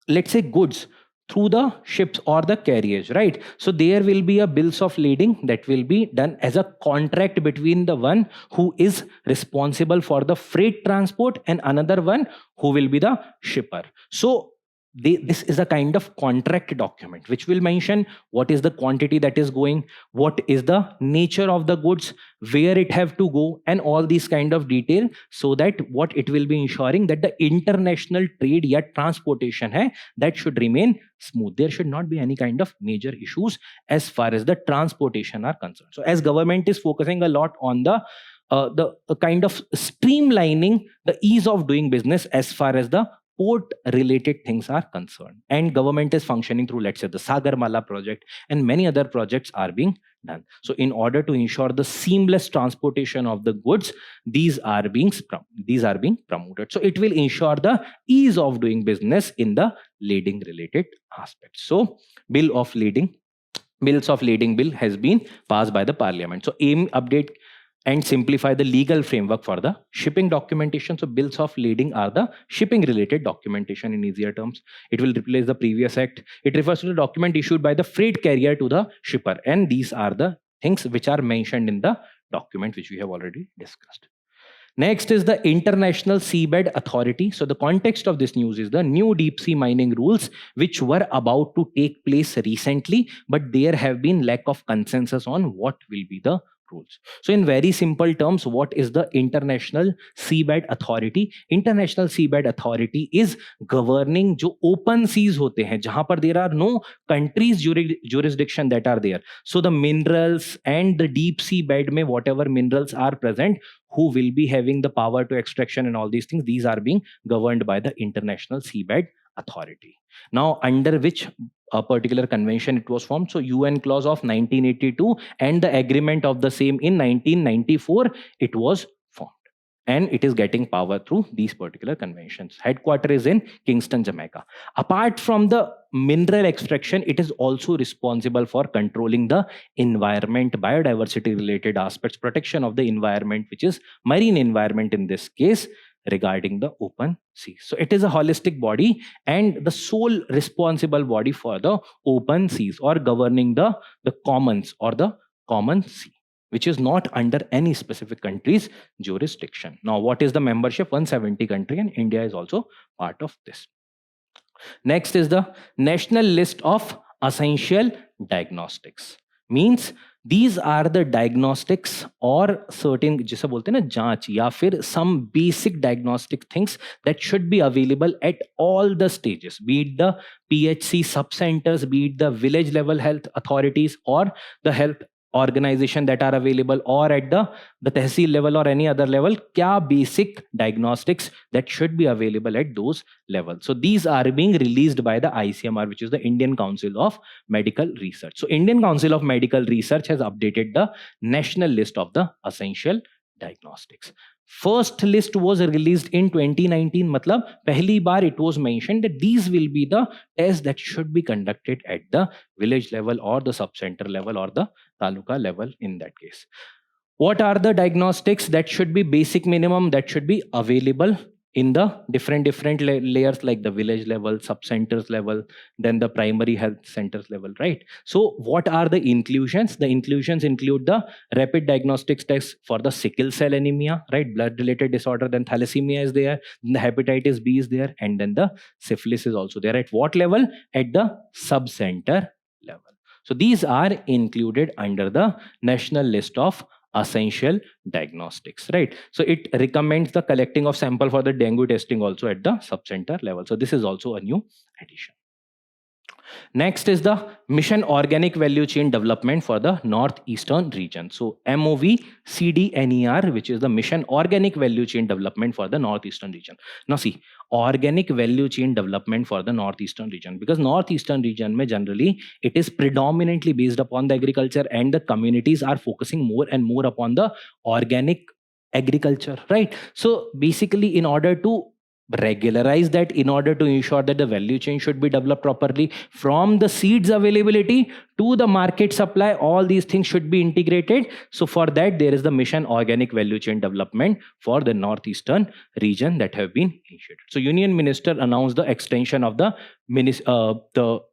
let's say, goods through the ships or the carriage, right? So there will be a bills of lading that will be done as a contract between the one who is responsible for the freight transport and another one who will be the shipper. So this is a kind of contract document which will mention what is the quantity that is going, what is the nature of the goods, where it have to go, and all these kind of detail, so that what it will be ensuring that the international trade yet transportation hai, that should remain smooth. There should not be any kind of major issues as far as the transportation are concerned. So as government is focusing a lot on the kind of streamlining the ease of doing business as far as the port related things are concerned, and government is functioning through, let's say, the Sagarmala project, and many other projects are being done. So in order to ensure the seamless transportation of the goods, these are being promoted. So it will ensure the ease of doing business in the lading related aspects. So bills of lading bill has been passed by the parliament. So aim, update and simplify the legal framework for the shipping documentation. So bills of lading are the shipping related documentation in easier terms. It will replace the previous act. It refers to the document issued by the freight carrier to the shipper, and these are the things which are mentioned in the document which we have already discussed. Next is the International Seabed Authority. So the context of this news is the new deep sea mining rules which were about to take place recently, but there have been lack of consensus on what will be the rules. So in very simple terms, what is the International Seabed Authority? International Seabed Authority is governing जो open seas होते हैं, जहां पर there are no countries jurisdiction that are there. So the minerals and the deep sea bed में whatever minerals are present, who will be having the power to extraction and all these things, these are being governed by the International Seabed Authority. Now, under which a particular convention it was formed? So UN clause of 1982 and the agreement of the same in 1994, it was formed, and it is getting power through these particular conventions. Headquarter is in Kingston, Jamaica. Apart from the mineral extraction, it is also responsible for controlling the environment, biodiversity related aspects, protection of the environment, which is marine environment in this case, regarding the open sea. So it is a holistic body and the sole responsible body for the open seas, or governing the commons or the common sea, which is not under any specific country's jurisdiction. Now, what is the membership? 170 country, and India is also part of this. Next is the National List of Essential Diagnostics. Means these are the diagnostics or certain, जिसे बोलते हैं ना जांच, या फिर some basic diagnostic things that should be available at all the stages, be it the PHC sub-centers, be it the village level health authorities or the health organization that are available, or at the tehsil level or any other level. Kya basic diagnostics that should be available at those levels. So these are being released by the ICMR, which is the Indian Council of Medical Research. So Indian Council of Medical Research has updated the national list of the essential diagnostics. First list was released in 2019. मतलब पहली बार it was mentioned that these will be the tests that should be conducted at the village level or the sub-center level or the taluka level in that case. What are the diagnostics that should be basic minimum that should be available in the different layers, like the village level, sub-centers level, then the primary health centers level, right? So what are the inclusions? The inclusions include the rapid diagnostics test for the sickle cell anemia, right? Blood related disorder, then thalassemia is there, then the hepatitis B is there, and then the syphilis is also there. At what level? At the sub-center level. So these are included under the national list of essential diagnostics, right? So it recommends the collecting of sample for the dengue testing also at the sub-center level. So this is also a new addition. Next is the Mission Organic Value Chain Development for the Northeastern region. So MOVCDNER, which is the Mission Organic Value Chain Development for the Northeastern region. Now see, organic value chain development for the Northeastern region, because Northeastern region mein generally it is predominantly based upon the agriculture, and the communities are focusing more and more upon the organic agriculture, right? So basically, in order to regularize that, in order to ensure that the value chain should be developed properly, from the seeds availability to the market supply, all these things should be integrated. So for that, there is the Mission Organic Value Chain Development for the Northeastern region that have been initiated. So Union Minister announced the extension of the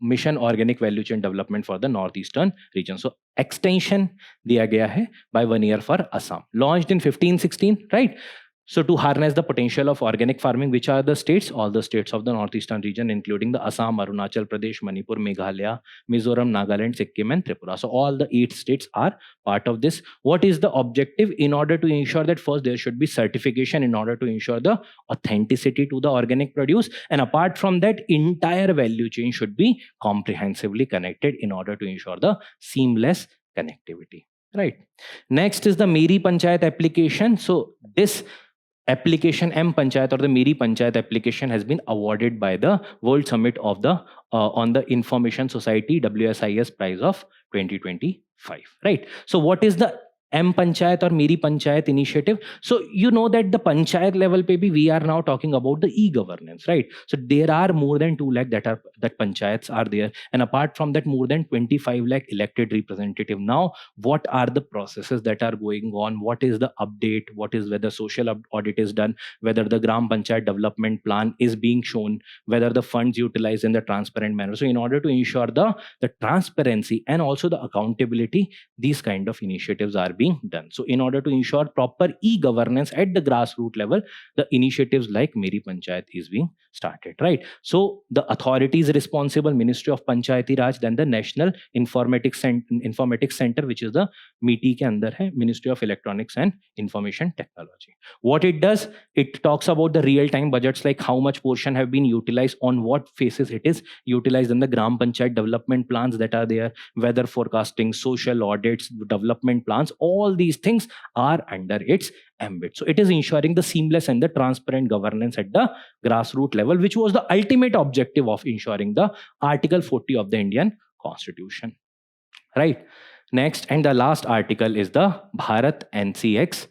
Mission Organic Value Chain Development for the Northeastern region. So extension दिया गया है by 1 year for Assam. Launched in 15-16, right? So to harness the potential of organic farming, which are the states? All the states of the Northeastern region, including the Assam, Arunachal Pradesh, Manipur, Meghalaya, Mizoram, Nagaland, Sikkim, and Tripura. So all the 8 states are part of this. What is the objective? In order to ensure that first there should be certification in order to ensure the authenticity to the organic produce. And apart from that, entire value chain should be comprehensively connected in order to ensure the seamless connectivity. Right. Next is the Meri Panchayat application. So this application M Panchayat or the Meri Panchayat application has been awarded by the World Summit of the on the Information Society WSIS Prize of 2025. Right. So what is the M Panchayat or Meri Panchayat initiative? So you know that the Panchayat level pe bhi we are now talking about the e-governance, right? So there are more than 2 lakh that panchayats are there, and apart from that, more than 25 lakh elected representative. Now, what are the processes that are going on? What is the update? What is whether social audit is done? Whether the Gram Panchayat development plan is being shown? Whether the funds utilized in the transparent manner? So in order to ensure the transparency and also the accountability, these kind of initiatives are being done. So in order to ensure proper e-governance at the grassroots level, the initiatives like Meri Panchayat is being started, right? So the authorities responsible, Ministry of Panchayati Raj, then the National Informatics Center, which is the MITI के अंदर है, Ministry of Electronics and Information Technology. What it does, it talks about the real-time budgets, like how much portion have been utilized, on what phases it is utilized in the Gram Panchayat development plans that are there, weather forecasting, social audits, development plans, all these things are under its ambit. So it is ensuring the seamless and the transparent governance at the grassroots level, which was the ultimate objective of ensuring the Article 40 of the Indian Constitution. Right. Next and the last article is the Bharat NCX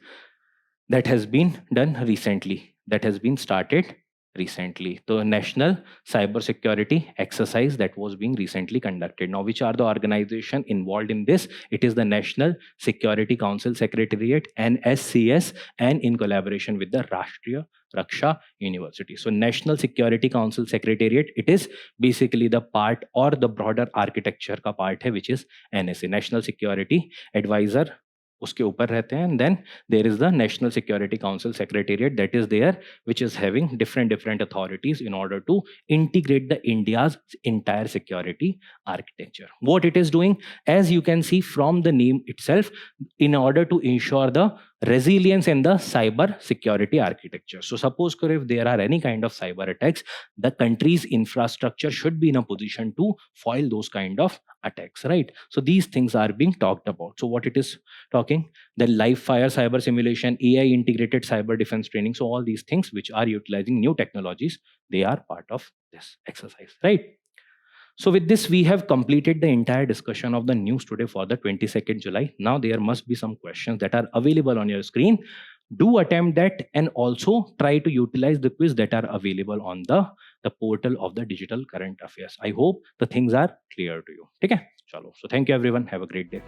that has been done recently, that has been started recently. The National Cyber Security Exercise that was being recently conducted. Now, which are the organization involved in this? It is the National Security Council Secretariat, NSCS, and in collaboration with the Rashtriya Raksha University. So National Security Council Secretariat, it is basically the part or the broader architecture का part है, which is NSA, National Security Advisor, उसके ऊपर रहते हैं, and then there is the National Security Council Secretariat that is there, which is having different authorities in order to integrate the India's entire security architecture. What it is doing, as you can see from the name itself, in order to ensure the resilience in the cyber security architecture. So suppose if there are any kind of cyber attacks, the country's infrastructure should be in a position to foil those kind of attacks, right? So these things are being talked about. So what it is talking, the live fire cyber simulation, AI integrated cyber defense training. So all these things which are utilizing new technologies, they are part of this exercise, right? So with this, we have completed the entire discussion of the news today for the 22nd July. Now there must be some questions that are available on your screen. Do attempt that and also try to utilize the quiz that are available on the portal of the Digital Current Affairs. I hope the things are clear to you. Okay? Chalo. So thank you everyone. Have a great day.